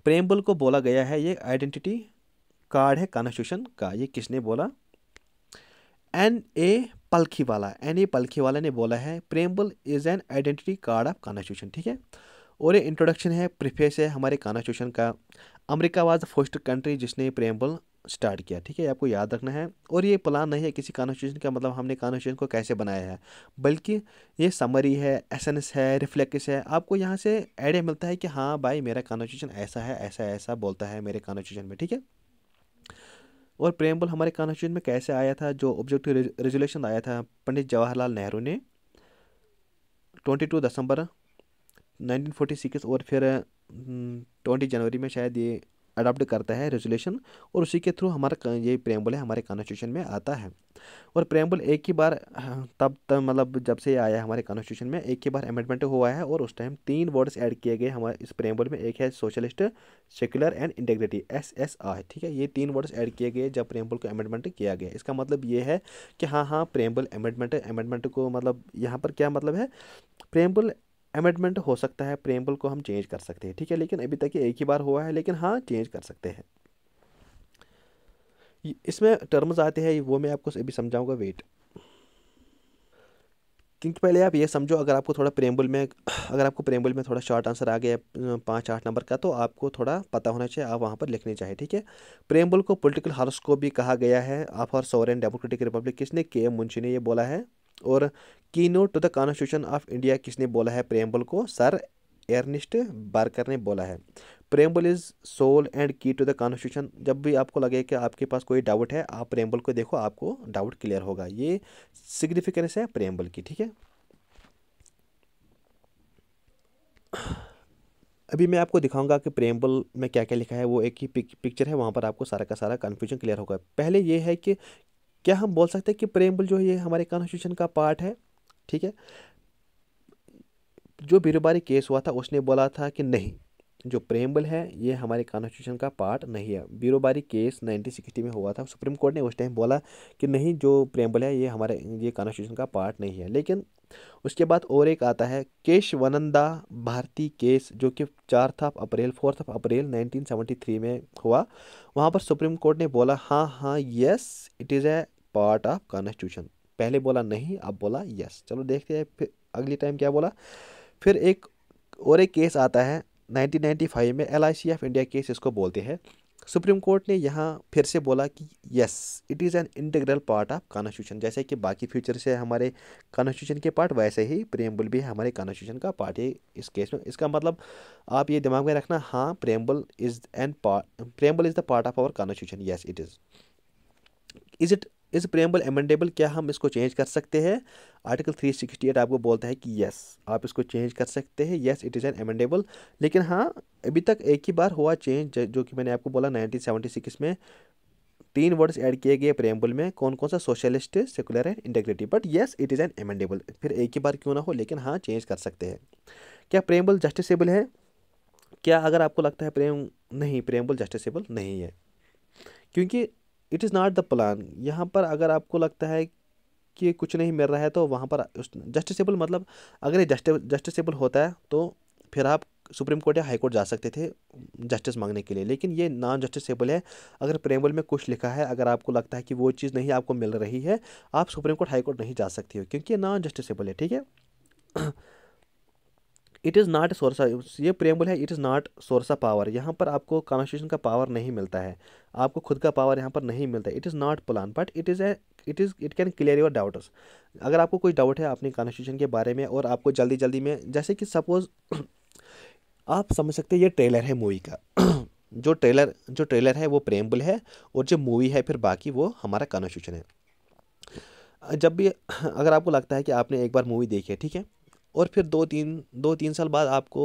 प्रेम्बल को बोला गया है ये आइडेंटिटी कार्ड है कॉन्स्टिट्यूशन का। ये किसने बोला, एन ए पलखी वाला ने बोला है preamble is an identity card of constitution, ठीक है। और ये इंट्रोडक्शन है, प्रीफेस है हमारे कॉन्स्टिट्यूशन का। America was the first country जिसने प्रेम्बल स्टार्ट किया, ठीक है, आपको याद रखना है। और ये प्लान नहीं है किसी कॉन्स्टिट्यूशन का, मतलब हमने कॉन्स्टिट्यूशन को कैसे बनाया है, बल्कि ये समरी है, एसेंस है, रिफ्लेक्स है। आपको यहाँ से आइडिया मिलता है कि हाँ भाई मेरा कॉन्स्टिट्यूशन ऐसा है, ऐसा ऐसा बोलता है मेरे कॉन्स्टिट्यूशन में, ठीक है। और प्रेम्बल हमारे कॉन्स्टिट्यूशन में कैसे आया था, जो ऑब्जेक्टिव रेजोल्यूशन आया था पंडित जवाहरलाल नेहरू ने 22 दिसंबर 1946, और फिर 20 जनवरी में शायद ये अडॉप्ट करता है रेजोल्यूशन। और उसी के थ्रू हमारा ये प्रेम्बल है हमारे कॉन्स्टिट्यूशन में आता है। और प्रेम्बल एक ही बार तब मतलब जब से ये आया हमारे कॉन्स्टिट्यूशन में एक ही बार अमेंडमेंट हुआ है। और उस टाइम 3 वर्ड्स ऐड किए गए हमारे इस प्रेम्बल में, एक है socialist, secular and integrity, SSI, ठीक है। ये 3 वर्ड्स ऐड किए गए जब प्रेम्बल को अमेंडमेंट किया गया। इसका मतलब ये है कि हाँ प्रेम्बल अमेंडमेंट को मतलब यहाँ पर क्या मतलब है, प्रेम्बल अमेंडमेंट हो सकता है, प्रेम्बल को हम चेंज कर सकते हैं, ठीक है। लेकिन अभी तक ये एक ही बार हुआ है, लेकिन हाँ चेंज कर सकते हैं। इसमें टर्म्स आते हैं, वो मैं आपको अभी समझाऊंगा, वेट। क्योंकि पहले आप ये समझो, अगर आपको प्रेम्बल में थोड़ा शॉर्ट आंसर आ गया 5-8 नंबर का, तो आपको थोड़ा पता होना चाहिए, आप वहाँ पर लिखने चाहिए, ठीक है। प्रेम्बल को पॉलिटिकल हॉरोस्कोप भी कहा गया है of our sovereign democratic republic, किसने, KM मुंशी ने ये बोला है। और keynote to the constitution of India किसने बोला है प्रेम्बल को, सर एर्नेस्ट बार्कर ने बोला है। प्रेम्बल इज सोल एंड की टू द कॉन्स्टिट्यूशन। जब भी आपको लगे कि आपके पास कोई डाउट है, आप प्रेम्बल को देखो, आपको डाउट क्लियर होगा। ये सिग्निफिकेंस है प्रेम्बल की, ठीक है। अभी मैं आपको दिखाऊंगा कि प्रेम्बल में क्या क्या लिखा है, वो एक ही पिक्चर है, वहाँ पर आपको सारा का सारा कन्फ्यूजन क्लियर होगा। पहले ये है कि क्या हम बोल सकते हैं कि प्रेम्बल जो है ये हमारे कॉन्स्टिट्यूशन का पार्ट है, ठीक है। जो बीरबारी केस हुआ था उसने बोला था कि नहीं, जो प्रेम्बल है ये हमारे कॉन्स्टिट्यूशन का पार्ट नहीं है। बीरोबारी केस 1960 में हुआ था, सुप्रीम कोर्ट ने उस टाइम बोला कि नहीं, जो प्रेम्बल है ये कॉन्स्टिट्यूशन का पार्ट नहीं है। लेकिन उसके बाद और एक आता है केशवनंदा भारती केस, जो कि 4 अप्रैल 1973 में हुआ। वहाँ पर सुप्रीम कोर्ट ने बोला हाँ yes it is a part of constitution. पहले बोला नहीं, अब बोला यस। चलो देखते हैं फिर अगली टाइम क्या बोला। फिर एक केस आता है 1995 में, LIC ऑफ इंडिया केस इसको बोलते हैं। सुप्रीम कोर्ट ने यहाँ फिर से बोला कि yes it is an integral part of constitution. जैसे कि बाकी फीचर्स है हमारे कॉन्स्टिट्यूशन के पार्ट, वैसे ही प्रेम्बल भी है हमारे कॉन्स्टिट्यूशन का पार्ट है इस केस में। इसका मतलब आप ये दिमाग में रखना, हाँ preamble is the part of our constitution, yes it is it is preamble amendable, क्या हम इसको चेंज कर सकते हैं? आर्टिकल 368 आपको बोलता है कि यस आप इसको चेंज कर सकते हैं, yes it is an amendable. लेकिन हाँ अभी तक एक ही बार हुआ चेंज, जो कि मैंने आपको बोला 1976 में 3 वर्ड्स ऐड किए गए प्रेम्बल में, कौन कौन सा? Socialist, secular and integrity. But yes it is an amendable, फिर एक ही बार क्यों ना हो, लेकिन हाँ चेंज कर सकते हैं। क्या प्रेम्बल जस्टिसेबल है? क्या अगर आपको लगता है नहीं, प्रेम्बल जस्टिसेबल नहीं है, क्योंकि it is not the plan. यहाँ पर अगर आपको लगता है कि कुछ नहीं मिल रहा है तो वहाँ पर जस्टिसेबल मतलब अगर ये जस्टिसेबल होता है तो फिर आप सुप्रीम कोर्ट या हाई कोर्ट जा सकते थे जस्टिस मांगने के लिए, लेकिन ये नॉन जस्टिसेबल है। अगर प्रेम्बल में कुछ लिखा है, अगर आपको लगता है कि वो चीज़ नहीं आपको मिल रही है, आप सुप्रीम कोर्ट हाई कोर्ट नहीं जा सकते हो, क्योंकि ये नॉन जस्टिसेबल है, ठीक है। इट इज़ नॉट सोर्स, ये प्रेम्बल है, it is not source of power. यहाँ पर आपको कॉन्स्टिट्यूशन का पावर नहीं मिलता है, आपको खुद का पावर यहाँ पर नहीं मिलता है। It is not plan but it can clear your doubts. अगर आपको कोई डाउट है अपने कॉन्स्टिट्यूशन के बारे में और आपको जल्दी जल्दी में, जैसे कि सपोज आप समझ सकते हैं ये ट्रेलर है मूवी का जो ट्रेलर है वो प्रेम्बल है, और जो मूवी है फिर बाकी वो हमारा कॉन्स्टिट्यूशन है। जब भी अगर आपको लगता है कि आपने एक बार मूवी देखी है, ठीक है, और फिर दो तीन साल बाद आपको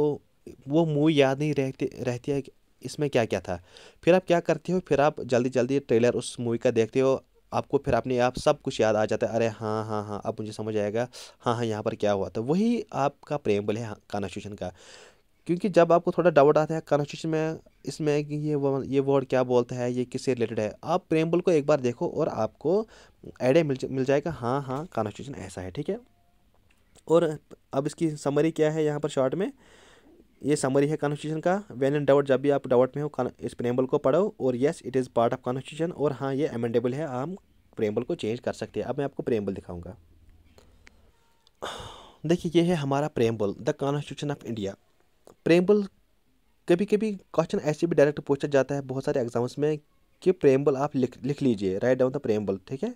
वो मूवी याद नहीं रहती है कि इसमें क्या क्या था, फिर आप क्या करते हो? फिर आप जल्दी जल्दी ट्रेलर उस मूवी का देखते हो, आपको फिर अपने आप सब कुछ याद आ जाता है, अरे हाँ हाँ हाँ अब मुझे समझ आएगा, हाँ हाँ यहाँ पर क्या हुआ था। वही आपका प्रेम्बल है कॉन्स्टिट्यूशन का। क्योंकि जब आपको थोड़ा डाउट आता है कॉन्स्टिट्यूशन में, इसमें कि ये वर्ड क्या बोलता है, ये किससे रिलेटेड है, आप प्रेम्बल को एक बार देखो और आपको आइडिया मिल जाएगा, हाँ हाँ कॉन्स्टिट्यूशन ऐसा है, ठीक है। और अब इसकी समरी क्या है यहाँ पर शॉर्ट में, ये समरी है कॉन्स्टिट्यूशन का। व्हेन इन डाउट, जब भी आप डाउट में हो इस प्रेम्बल को पढ़ो, और yes it is part of constitution, और हाँ ये अमेंडेबल है, हम प्रेम्बल को चेंज कर सकते हैं। अब मैं आपको प्रेम्बल दिखाऊंगा। देखिए ये है हमारा preamble, the constitution of India. Preamble कभी कभी क्वेश्चन ऐसे भी डायरेक्ट पूछा जाता है बहुत सारे एग्जाम्स में कि प्रेम्बल आप लिख लीजिए, राइट डाउन द प्रेम्बल, ठीक है।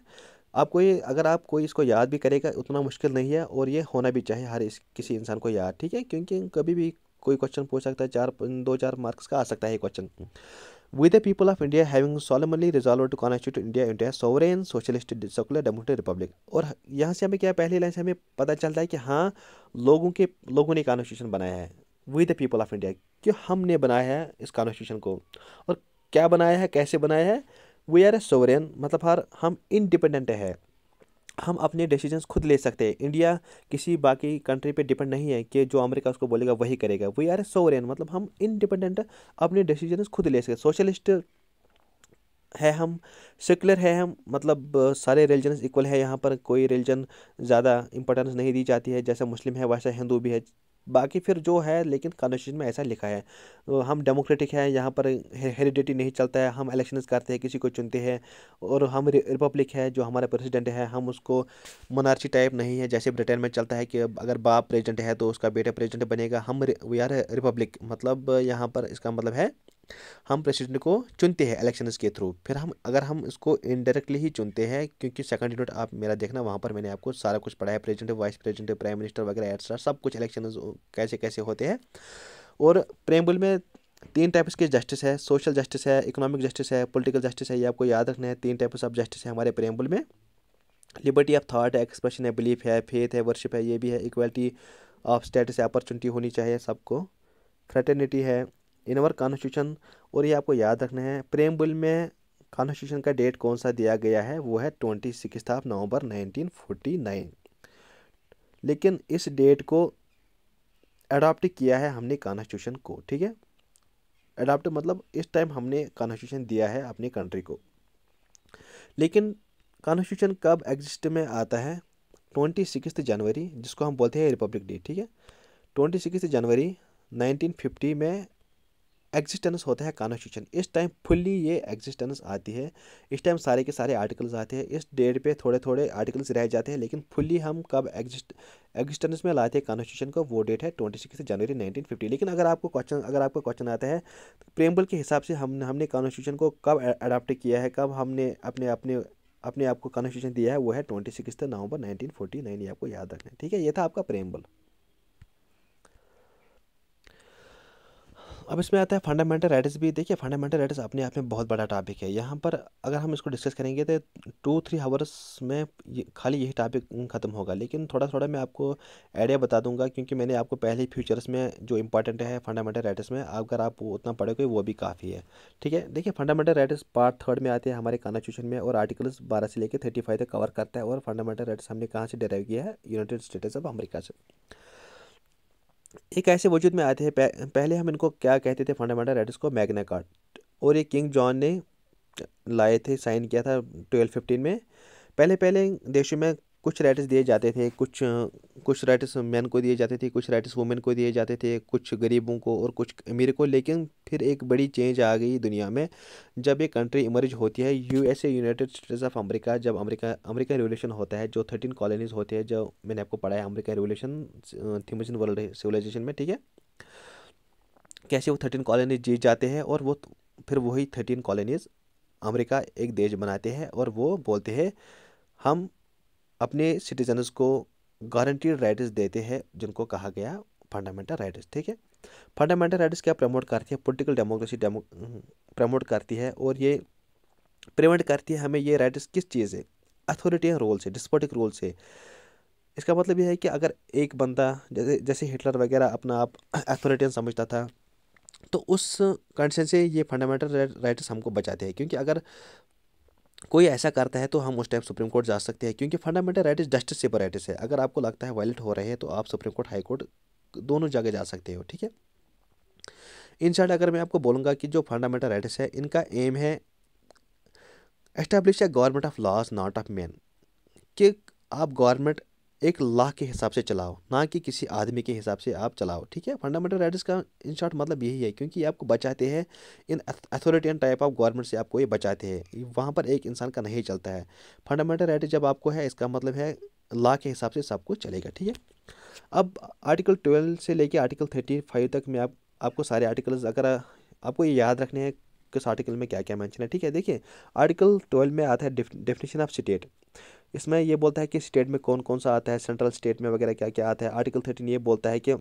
आपको ये, अगर आप कोई इसको याद भी करेगा उतना मुश्किल नहीं है, और ये होना भी चाहिए किसी इंसान को याद, ठीक है, क्योंकि कभी भी कोई क्वेश्चन पूछ सकता है, 2-4 मार्क्स का आ सकता है ये question. We the people of India having solemnly resolved to constitute India sovereign socialist secular democratic republic. और यहाँ से हमें क्या, पहली लाइन से हमें पता चलता है कि हाँ लोगों ने कॉन्स्टिट्यूशन बनाया है। We the people of India, कि हमने बनाया है इस कॉन्स्टिट्यूशन को। और क्या बनाया है, कैसे बनाया है? वी आर ए सोवरेन, मतलब हम इंडिपेंडेंट है, हम अपने डिसीजंस खुद ले सकते हैं। इंडिया किसी बाकी कंट्री पे डिपेंड नहीं है कि जो अमेरिका उसको बोलेगा वही करेगा। वी आर ए सोवरेन, मतलब हम इंडिपेंडेंट अपने डिसीजंस खुद ले सकते। सोशलिस्ट है हम, सेकुलर है हम, मतलब सारे रिलीजन्स इक्वल है, यहाँ पर कोई रिलीजन ज़्यादा इंपॉर्टेंस नहीं दी जाती है, जैसे मुस्लिम है वैसे हिंदू भी है, बाकी फिर जो है, लेकिन कॉन्स्टिट्यूशन में ऐसा लिखा है। हम डेमोक्रेटिक हैं, यहाँ पर हेरिडिटी नहीं चलता है, हम इलेक्शंस करते हैं, किसी को चुनते हैं। और हम रिपब्लिक है, जो हमारा प्रेसिडेंट है हम उसको मोनार्ची टाइप नहीं है, जैसे ब्रिटेन में चलता है कि अगर बाप प्रेसिडेंट है तो उसका बेटा प्रेसिडेंट बनेगा। हम वी आर रिपब्लिक, मतलब यहाँ पर इसका मतलब है हम प्रेसिडेंट को चुनते हैं इलेक्शंस के थ्रू, फिर अगर हम इसको इनडायरेक्टली ही चुनते हैं, क्योंकि सेकंड यूनिट आप मेरा देखना, वहाँ पर मैंने आपको सारा कुछ पढ़ाया, president, vice president, prime minister वगैरह एक्स्ट्रा सब कुछ इलेक्शन कैसे कैसे होते हैं। और प्रेम्बल में 3 टाइप्स के जस्टिस है, सोशल जस्टिस है, इकोनॉमिक जस्टिस है, पॉलिटिकल जस्टिस है, ये आपको याद रखना है। 3 टाइप्स ऑफ जस्टिस है हमारे प्रेम्बल में। लिबर्टी ऑफ थॉट है, एक्सप्रेशन है, बिलीफ है, फेथ है, वर्शिप है, ये भी है। इक्वालिटी ऑफ स्टेटस है, अपॉर्चुनिटी होनी चाहिए सबको। फ्रेटर्निटी है इन अवर कॉन्स्टिट्यूशन। और ये आपको याद रखना है, प्रेम्बल में कॉन्स्टिट्यूशन का डेट कौन सा दिया गया है, वो है 26 नवंबर 1949। लेकिन इस डेट को अडॉप्ट किया है हमने कॉन्स्टिट्यूशन को, ठीक है। अडॉप्ट मतलब इस टाइम हमने कॉन्स्टिट्यूशन दिया है अपनी कंट्री को। लेकिन कॉन्स्टिट्यूशन कब एग्जिस्ट में आता है? 26 जनवरी, जिसको हम बोलते हैं रिपब्लिक डे, ठीक है। 26 जनवरी 1950 में एग्जिस्टेंस होता है कॉन्स्टिट्यूशन, इस टाइम फुल्ली ये एग्जिस्टेंस आती है, इस टाइम सारे के सारे आर्टिकल्स आते हैं, इस डेट पे थोड़े थोड़े आर्टिकल्स रह जाते हैं, लेकिन फुल्ली हम कब एग्जिस्टेंस में लाते हैं कॉन्स्टिट्यूशन को, वो डेट है 26 जनवरी 1950। लेकिन अगर आपको क्वेश्चन आता है तो प्रेम्बल के हिसाब से हमने कॉन्स्टिट्यूशन को कब अडॉप्ट किया है, कब हमने अपने अपने अपने आप को कॉन्स्टिट्यूशन दिया है, वो है 26 नवंबर 1949, ये आपको याद रखना है, ठीक है। ये था आपका प्रेम्बल। अब इसमें आता है फंडामेंटल राइट्स भी। देखिए फंडामेंटल राइट्स अपने आप में बहुत बड़ा टॉपिक है, यहाँ पर अगर हम इसको डिस्कस करेंगे तो 2-3 आवर्स में खाली यही टॉपिक ख़त्म होगा, लेकिन थोड़ा थोड़ा मैं आपको आइडिया बता दूंगा, क्योंकि मैंने आपको पहले ही फ्यूचर्स में जो इंपॉर्टेंट है फंडामेंटल राइट्स में, अगर आप उतना पढ़ोगे वो भी काफ़ी है, ठीक है। देखिए फंडामेंटल राइट्स पार्ट 3 में आते हैं हमारे कॉन्स्टिट्यूशन में, और आर्टिकल्स 12 से लेकर 35 तक कवर करता है। और फंडामेंटल राइट्स हमने कहाँ से डिराइव किया है, यूनाइटेड स्टेट्स ऑफ अमेरिका से। एक ऐसे वजूद में आते हैं, पहले हम इनको क्या कहते थे, फंडामेंटल राइट्स को मैग्ना कार्टा, और ये किंग जॉन ने लाए थे, साइन किया था 1215 में। पहले पहले देशों में कुछ राइट्स दिए जाते थे, कुछ राइट्स मैन को दिए जाते थे, कुछ राइट्स वुमेन को दिए जाते थे, कुछ गरीबों को और कुछ अमीर को। लेकिन फिर एक बड़ी चेंज आ गई दुनिया में, जब एक कंट्री इमर्ज होती है, USA, United states of America. जब अमेरिका रिवोल्यूशन होता है, जो 13 कॉलोनीज होते हैं, जो मैंने आपको पढ़ाया America revolution themes in world civilisation में, ठीक है, कैसे वो 13 कॉलोनीज जीत जाते हैं, और वो फिर वही 13 कॉलोनीज अमेरिका एक देश बनाते हैं, और वो बोलते हैं हम अपने सिटीजन्स को गारंटीड राइट्स देते हैं, जिनको कहा गया फंडामेंटल राइट्स, ठीक है। फंडामेंटल राइट्स क्या प्रमोट करती है, पॉलिटिकल डेमोक्रेसी प्रमोट करती है, और ये प्रिवेंट करती है हमें ये राइट्स किस चीज़ से, अथॉरिटियन रोल से, डिस्पोटिक रोल से। इसका मतलब ये है कि अगर एक बंदा, जैसे जैसे हिटलर वगैरह अपना आप अथॉरिटियन समझता था, तो उस कंडीशन से ये फंडामेंटल राइट्स हमको बचाते हैं, क्योंकि अगर कोई ऐसा करता है तो हम उस टाइम सुप्रीम कोर्ट जा सकते हैं, क्योंकि फंडामेंटल राइट्स जस्टिस से राइट्स है। अगर आपको लगता है वायलेट हो रहे हैं तो आप सुप्रीम कोर्ट, हाई कोर्ट दोनों जगह जा सकते हो, ठीक है। इन शॉर्ट अगर मैं आपको बोलूँगा कि जो फंडामेंटल राइट्स है, इनका एम है establish a government of laws not of man, कि आप गवर्नमेंट एक लॉ के हिसाब से चलाओ, ना कि किसी आदमी के हिसाब से आप चलाओ, ठीक है। फंडामेंटल राइट्स का इन शॉर्ट मतलब यही है, क्योंकि ये आपको बचाते हैं इन अथॉरिटियन टाइप ऑफ गवर्नमेंट से, आपको ये बचाते हैं, वहाँ पर एक इंसान का नहीं चलता है। फंडामेंटल राइट जब आपको है, इसका मतलब है लॉ के हिसाब से सब कुछ चलेगा, ठीक है। अब आर्टिकल 12 से लेके आर्टिकल 35 तक में आपको सारे आर्टिकल्स, अगर आपको ये याद रखने हैं किस आर्टिकल में क्या क्या मेंशन है, ठीक है। देखिए आर्टिकल 12 में आता है डेफिनेशन ऑफ स्टेट, इसमें ये बोलता है कि स्टेट में कौन कौन सा आता है, सेंट्रल स्टेट में वगैरह क्या क्या आता है। आर्टिकल 13 ये बोलता है कि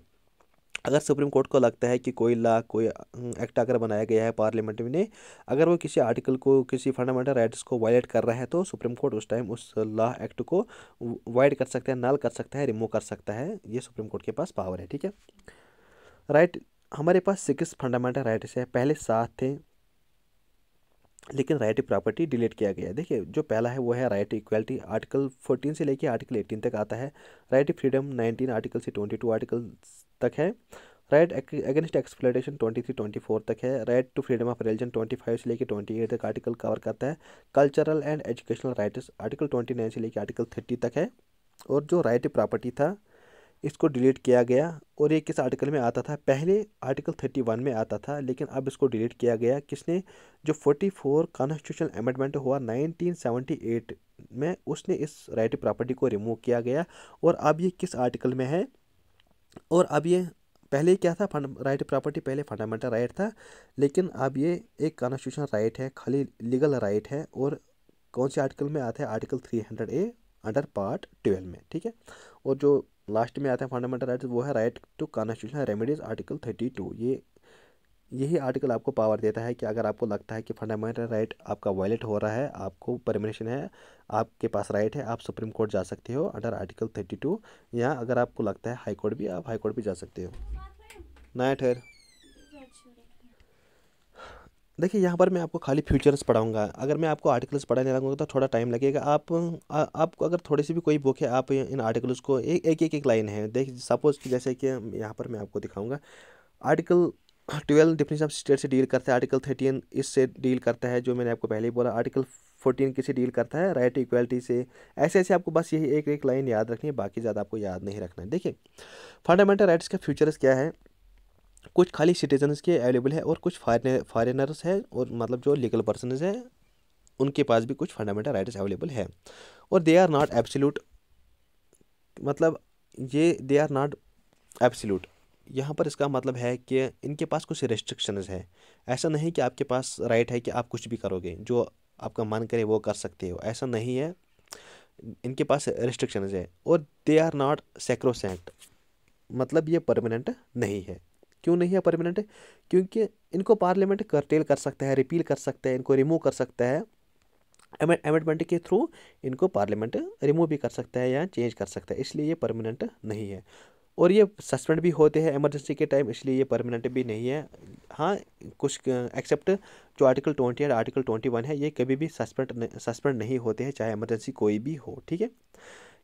अगर सुप्रीम कोर्ट को लगता है कि कोई लॉ, कोई एक्ट अगर बनाया गया है पार्लियामेंट में, अगर वो किसी आर्टिकल को, किसी फंडामेंटल राइट्स को वायलेट कर रहा है, तो सुप्रीम कोर्ट उस टाइम उस लॉ एक्ट को वाइड कर सकता है, नल कर सकता है, रिमूव कर सकता है। ये सुप्रीम कोर्ट के पास पावर है, ठीक है। राइट, हमारे पास 6 फंडामेंटल राइट्स है, पहले 7 थे, लेकिन राइट प्रॉपर्टी डिलीट किया गया है। देखिए जो पहला है वो है राइट इक्वालिटी, आर्टिकल 14 से लेके आर्टिकल 18 तक आता है। राइट फ्रीडम 19 आर्टिकल से 22 आर्टिकल तक है। राइट अगेंस्ट एक्सप्लॉयटेशन 23-24 तक है। Right to freedom of religion 25 से लेके 28 तक आर्टिकल कवर करता है। Cultural and educational rights article 29 से लेके आर्टिकल 30 तक है। और जो राइट प्रॉपर्टी था, इसको डिलीट किया गया। और ये किस आर्टिकल में आता था, पहले आर्टिकल 31 में आता था, लेकिन अब इसको डिलीट किया गया। किसने, जो 44 कॉन्स्टिट्यूशनल अमेंडमेंट हुआ 1978 में, उसने इस राइट प्रॉपर्टी को रिमूव किया गया। और अब ये किस आर्टिकल में है, और अब ये पहले क्या था, राइट प्रॉपर्टी पहले फंडामेंटल राइट था, लेकिन अब ये एक कॉन्स्टिट्यूशनल राइट है, खाली लीगल राइट है। और कौन से आर्टिकल में आता है, आर्टिकल 300A अंडर पार्ट 12 में, ठीक है। और जो लास्ट में आता है फंडामेंटल राइट्स, वो है right to constitutional remedies article 32। यही आर्टिकल आपको पावर देता है कि अगर आपको लगता है कि फंडामेंटल राइट आपका वायलेट हो रहा है, आपको परमिशन है, आपके पास राइट है, आप सुप्रीम कोर्ट जा सकते हो अंडर आर्टिकल 32, या अगर आपको लगता है हाई कोर्ट भी, आप हाई कोर्ट भी जा सकते हो। ना ठहर, देखिए यहाँ पर मैं आपको खाली फ्यूचर्स पढ़ाऊंगा। अगर मैं आपको आर्टिकल्स पढ़ाने लगूंगा तो थोड़ा टाइम लगेगा। आपको अगर थोड़ी सी भी कोई बुक है, आप इन आर्टिकल्स को एक लाइन है, देख सपोज कि जैसे कि यहाँ पर मैं आपको दिखाऊंगा। आर्टिकल 12 डिफिनेशन ऑफ स्टेट से डील करता है। आर्टिकल 13 इससे डील करता है, जो मैंने आपको पहले ही बोला। आर्टिकल 14 किससे डील करता है, राइट टू इक्वालिटी से। ऐसे ऐसे आपको बस यही एक लाइन याद रखनी है, बाकी ज़्यादा आपको याद नहीं रखना है। देखिए फंडामेंटल राइट्स का फ्यूचर्स क्या है, कुछ खाली सिटीजन्स के अवेलेबल है और कुछ फॉरेनर्स है, और मतलब जो लीगल पर्सनस है उनके पास भी कुछ फंडामेंटल राइट्स अवेलेबल है। और दे आर नॉट एब्सोल्यूट, मतलब ये दे आर नॉट एब्सोल्यूट, यहाँ पर इसका मतलब है कि इनके पास कुछ रिस्ट्रिक्शंस है। ऐसा नहीं कि आपके पास राइट है कि आप कुछ भी करोगे, जो आपका मन करे वो कर सकते हो, ऐसा नहीं है। इनके पास रिस्ट्रिक्शंस है। और दे आर नॉट सैक्रोसैंक्ट, मतलब ये परमानेंट नहीं है। क्यों नहीं है परमानेंट? क्योंकि इनको पार्लियामेंट करटेल कर सकता है, रिपील कर सकता है, इनको रिमूव कर सकता है। अमेंडमेंट के थ्रू इनको पार्लियामेंट रिमूव भी कर सकता है या चेंज कर सकता है, इसलिए ये परमानेंट नहीं है। और ये सस्पेंड भी होते हैं इमरजेंसी के टाइम, इसलिए ये परमानेंट भी नहीं है। हाँ, कुछ एक्सेप्ट जो आर्टिकल 20 और आर्टिकल 21 है, ये कभी भी सस्पेंड नहीं होते हैं, चाहे इमरजेंसी कोई भी हो, ठीक है।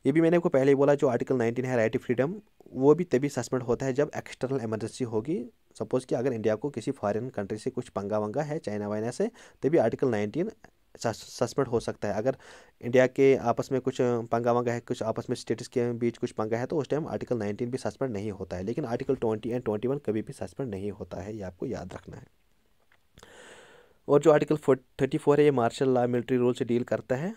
ये भी मैंने आपको पहले ही बोला, जो आर्टिकल 19 है राइट टू फ्रीडम, वो भी तभी सस्पेंड होता है जब एक्सटर्नल इमरजेंसी होगी। सपोज़ कि अगर इंडिया को किसी फॉरेन कंट्री से कुछ पंगा वंगा है, चाइना वाइना से, तभी आर्टिकल 19 सस्पेंड हो सकता है। अगर इंडिया के आपस में कुछ पंगा वंगा है, कुछ आपस में स्टेट्स के बीच कुछ पंगा है, तो उस टाइम आर्टिकल 19 भी सस्पेंड नहीं होता है। लेकिन आर्टिकल 20 एंड 21 कभी भी सस्पेंड नहीं होता है, ये आपको याद रखना है। और जो आर्टिकल 34 है, ये मार्शल लॉ मिलिट्री रूल से डील करता है,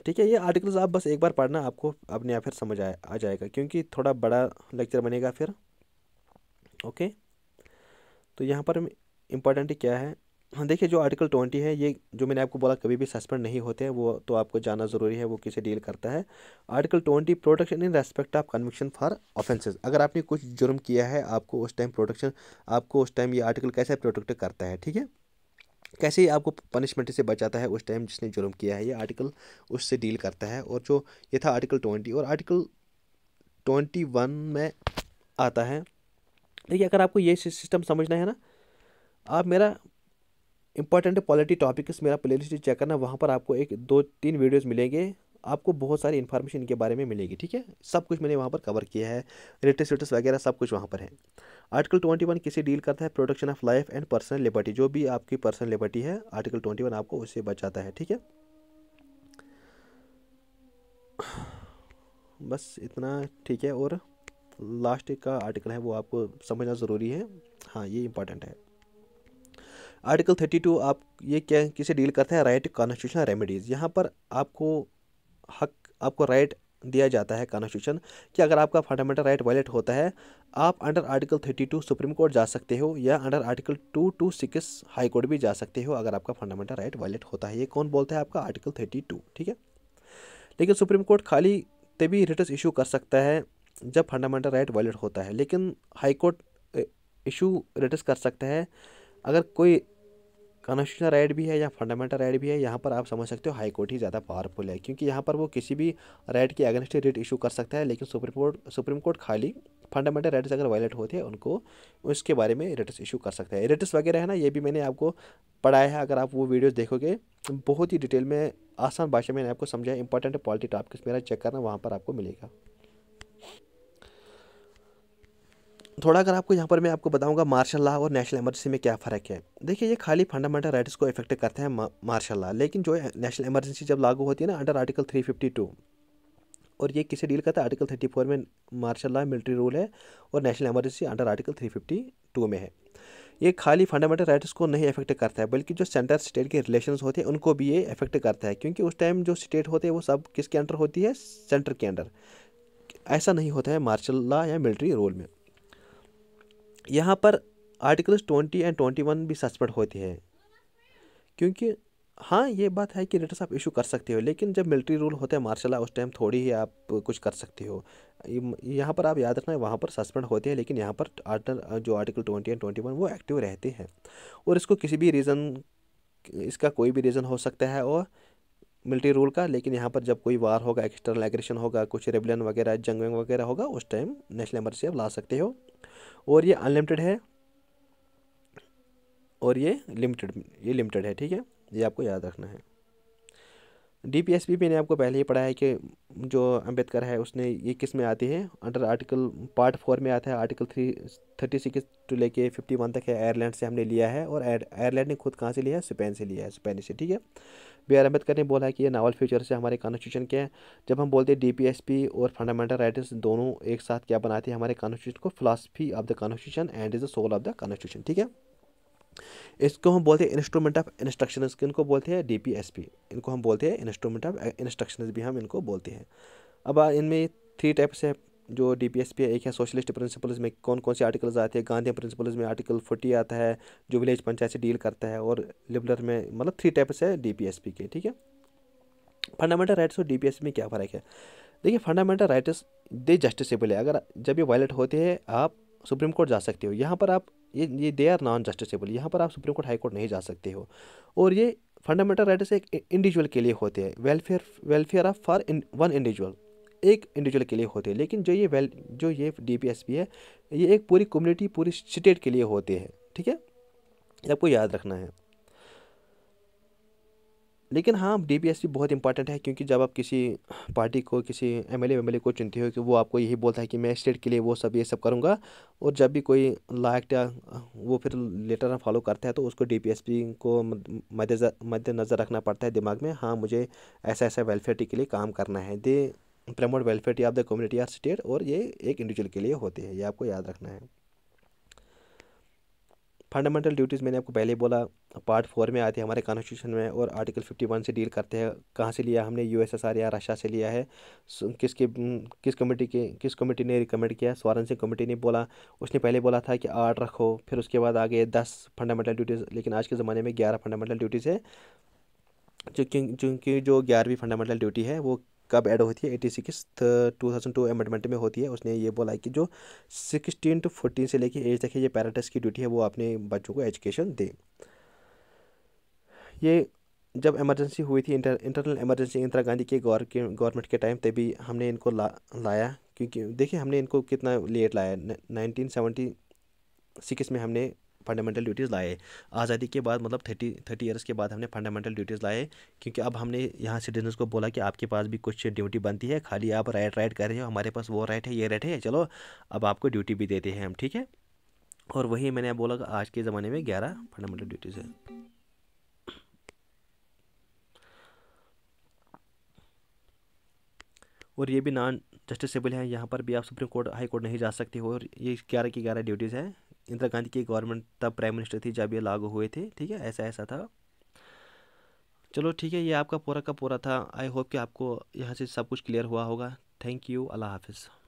ठीक है। ये आर्टिकल्स आप बस एक बार पढ़ना, आपको अपने आप फिर समझ आ जाएगा, क्योंकि थोड़ा बड़ा लेक्चर बनेगा फिर, ओके। तो यहाँ पर इम्पोर्टेंट क्या है, हाँ देखिए, जो आर्टिकल 20 है, ये जो मैंने आपको बोला कभी भी सस्पेंड नहीं होते हैं, वो तो आपको जानना ज़रूरी है, वो किसे डील करता है। Article 20 protection in respect of conviction for offences. अगर आपने कुछ जुर्म किया है, आपको उस टाइम प्रोटेक्शन, आपको उस टाइम ये आर्टिकल कैसे प्रोटेक्ट करता है, ठीक है, कैसे ही आपको पनिशमेंट से बचाता है उस टाइम जिसने जुर्म किया है, ये आर्टिकल उससे डील करता है। और जो ये था आर्टिकल 20, और आर्टिकल 21 में आता है। देखिए, अगर आपको ये सिस्टम समझना है ना, आप मेरा इंपॉर्टेंट पॉलिटी टॉपिक्स मेरा प्लेलिस्ट चेक करना, वहाँ पर आपको 1-2-3 वीडियोस मिलेंगे, आपको बहुत सारी इन्फॉर्मेशन इनके बारे में मिलेगी, ठीक है। सब कुछ मैंने वहाँ पर कवर किया है, रिटस विटस वगैरह सब कुछ वहाँ पर है। आर्टिकल 21 किसे डील करता है? Protection of life and personal liberty, जो भी आपकी पर्सनल लिबर्टी है, आर्टिकल 21 आपको उससे बचाता है, ठीक है। बस इतना, ठीक है। और लास्ट का आर्टिकल है, वो आपको समझना ज़रूरी है, हाँ ये इंपॉर्टेंट है। आर्टिकल 32 आप ये क्या किसे डील करता है? Right constitutional remedies. यहाँ पर आपको हक, आपको राइट दिया जाता है कॉन्स्टिट्यूशन कि अगर आपका फंडामेंटल राइट वायलेट होता है, आप अंडर आर्टिकल 32 सुप्रीम कोर्ट जा सकते हो, या अंडर आर्टिकल 226 हाई कोर्ट भी जा सकते हो, अगर आपका फंडामेंटल राइट वायलेट होता है। ये कौन बोलता है? आपका आर्टिकल 32, ठीक है। लेकिन सुप्रीम कोर्ट खाली तभी रिट्स इशू कर सकता है जब फंडामेंटल राइट वायलेट होता है, लेकिन हाई कोर्ट इशू रिट्स कर सकता है अगर कोई कॉन्स्टिट्यूशनल राइट भी है या फंडामेंटल राइट भी है। यहाँ पर आप समझ सकते हो हाई कोर्ट ही ज़्यादा पावरफुल है, क्योंकि यहाँ पर वो किसी भी राइट के अगेंस्ट रिट इशू कर सकता है, लेकिन सुप्रीम कोर्ट खाली फंडामेंटल राइट्स अगर वायलेट होते हैं उनको, उसके बारे में रिट्स इशू कर सकता है। रिट्स वगैरह है ना, ये भी मैंने आपको पढ़ाया है, अगर आप वो वीडियोस देखोगे बहुत ही डिटेल में आसान भाषा में मैंने आपको समझाया। इंपॉर्टेंट पॉलिटी टॉपिक्स मेरा चेक करना, वहाँ पर आपको मिलेगा। थोड़ा अगर आपको यहाँ पर मैं आपको बताऊंगा मार्शल लॉ और नेशनल इमरजेंसी में क्या फ़र्क है। देखिए, ये खाली फंडामेंटल राइट्स को इफेक्ट करते हैं मार्शल लॉ, लेकिन जो नेशनल इमरजेंसी जब लागू होती है ना अंडर आर्टिकल 352, और ये किसे डील करता है? आर्टिकल 34 में मार्शल लॉ मिलिट्री रूल है, और नेशनल इमरजेंसी अंडर आर्टिकल 352 में है। ये खाली फंडामेंटल राइट्स को नहीं इफेक्ट करता है, बल्कि जो सेंटर स्टेट के रिलेशंस होते हैं उनको भी ये इफेक्ट करता है, क्योंकि उस टाइम जो स्टेट होते हैं वो सब किसके अंडर होती है? सेंटर के अंडर। ऐसा नहीं होता है मार्शल लॉ या मिलिट्री रूल में। यहाँ पर आर्टिकल्स 20 एंड 21 भी सस्पेंड होती है, क्योंकि हाँ ये बात है कि रिट्स आप इशू कर सकते हो, लेकिन जब मिलिट्री रूल होता है मार्शल लॉ, उस टाइम थोड़ी ही आप कुछ कर सकते हो। यहाँ पर आप याद रखना, वहाँ पर सस्पेंड होते हैं, लेकिन यहाँ पर जो आर्टिकल 20 एंड 21 वो एक्टिव रहते हैं। और इसको किसी भी रीज़न, इसका कोई भी रीज़न हो सकता है और मिलिट्री रूल का, लेकिन यहाँ पर जब कोई वार होगा, एक्सटर्नल एग्रेशन होगा, कुछ रेबलियन वगैरह, जंग वगैरह होगा, उस टाइम नेशनल इमरजेंसी आप ला सकते हो। और ये अनलिमिटेड है, और ये लिमिटेड है, ठीक है, ये आपको याद रखना है। डीपीएसपी मैंने आपको पहले ही पढ़ा है कि जो अंबेडकर है उसने ये किस में आती है? अंडर आर्टिकल पार्ट 4 में आता है। आर्टिकल 36 टू लेके 51 तक है, आयरलैंड से हमने लिया है, और आयरलैंड ने खुद कहाँ से लिया है? स्पेन से लिया है, स्पेनिश से, ठीक है। B.R. अम्बेडकर ने बोला है कि ये नावल फीचर्स है हमारे कॉन्स्टिट्यूशन के। जब हम बोलते हैं DPSP और फंडामेंटल राइट्स दोनों एक साथ क्या बनाते हैं हमारे कॉन्स्टिट्यूशन को, philosophy of the constitution and is the soul of the constitution, ठीक है। इसको हम बोलते हैं इंस्ट्रूमेंट ऑफ इंस्ट्रक्शंस, इनको बोलते हैं DPSP, इनको हम बोलते हैं इंस्ट्रूमेंट ऑफ इंस्ट्रक्शंस भी हम इनको बोलते हैं। अब इनमें 3 टाइप्स है जो DPSP है। एक है सोशलिस्ट प्रिंसिपल्स में कौन कौन से आर्टिकल्स आते हैं, गांधी प्रिंसिपल्स में आर्टिकल 40 आता है जो विलेज पंचायत से डील करता है, और लिबरल में, मतलब 3 टाइप्स है DPSP के, ठीक है। फंडामेंटल राइट्स और DPSP में क्या फ़र्क है? देखिए, फंडामेंटल राइट्स दे जस्टिसेबल है, अगर जब ये वायलेट होते हैं आप सुप्रीम कोर्ट जा सकते हो। यहाँ पर आप ये दे आर नॉन जस्टिसेबल, यहाँ पर आप सुप्रीम कोर्ट हाई कोर्ट नहीं जा सकते हो। और ये फंडामेंटल राइट्स एक इंडिविजुअल के लिए होते हैं, welfare of for one individual, एक इंडिविजुअल के लिए होते हैं। लेकिन जो ये DPSP है ये एक पूरी कम्युनिटी, पूरी स्टेट के लिए होते हैं, ठीक है, ये आपको याद रखना है। लेकिन हाँ, DPSP बहुत इंपॉर्टेंट है, क्योंकि जब आप किसी पार्टी को, किसी MLA को चुनते हो कि वो आपको यही बोलता है कि मैं स्टेट के लिए वो सब ये सब करूँगा, और जब भी कोई लॉ एक्ट या वो फिर लेटर फॉलो करता है तो उसको DPSP को मद्देनज़र रखना पड़ता है दिमाग में, हाँ मुझे ऐसा ऐसा वेलफेयर के लिए काम करना है। They promote welfare of the community और स्टेट, और ये एक इंडिविजुअल के लिए होते हैं, ये आपको याद रखना है। फंडामेंटल ड्यूटीज़ मैंने आपको पहले ही बोला, पार्ट 4 में आते हैं हमारे कॉन्स्टिट्यूशन में, और आर्टिकल 51 से डील करते हैं। कहाँ से लिया हमने? USSR या रशिया से लिया है। किस कमेटी ने रिकमेंड किया? स्वर्ण सिंह कमेटी ने बोला। उसने पहले बोला था कि 8 रखो, फिर उसके बाद आगे 10 फंडामेंटल ड्यूटीज़, लेकिन आज के ज़माने में 11 फंडामेंटल ड्यूटीज़ है। चूँकि जो 11वीं फंडामेंटल ड्यूटी है वो कब ऐड होती है? 86 2002 अमेंडमेंट में होती है। उसने ये बोला कि जो 16 to 14 से लेके एज तक है, ये पेरेंट्स की ड्यूटी है वो अपने बच्चों को एजुकेशन दे। ये जब इमरजेंसी हुई थी, इंटरनल इमरजेंसी इंदिरा गांधी के गवर्नमेंट के टाइम, तभी हमने इनको लाया। क्योंकि देखिए हमने इनको कितना लेट लाया, 1976 में हमने फंडामेंटल ड्यूटीज़ लाए। आज़ादी के बाद, मतलब 30 ईयर्स के बाद हमने फंडामेंटल ड्यूटीज़ लाए, क्योंकि अब हमने यहाँ सिटीजन्स को बोला कि आपके पास भी कुछ ड्यूटी बनती है, खाली आप राइट कर रहे हो, हमारे पास वो राइट है, ये राइट है, चलो अब आपको ड्यूटी भी देते हैं हम, ठीक है। और वही मैंने बोला कि आज के ज़माने में 11 फंडामेंटल ड्यूटीज़ है। और ये भी नॉन जस्टिसेबल है, यहाँ पर भी आप सुप्रीम कोर्ट, हाई कोर्ट नहीं जा सकते हो। और ये 11 की 11 ड्यूटीज़ है। इंदिरा गांधी की गवर्नमेंट तब प्राइम मिनिस्टर थी जब ये लागू हुए थे, ठीक है, ऐसा ऐसा था। चलो ठीक है, ये आपका पूरा का पूरा था। आई होप कि आपको यहाँ से सब कुछ क्लियर हुआ होगा। थैंक यू, अल्लाह हाफिज़।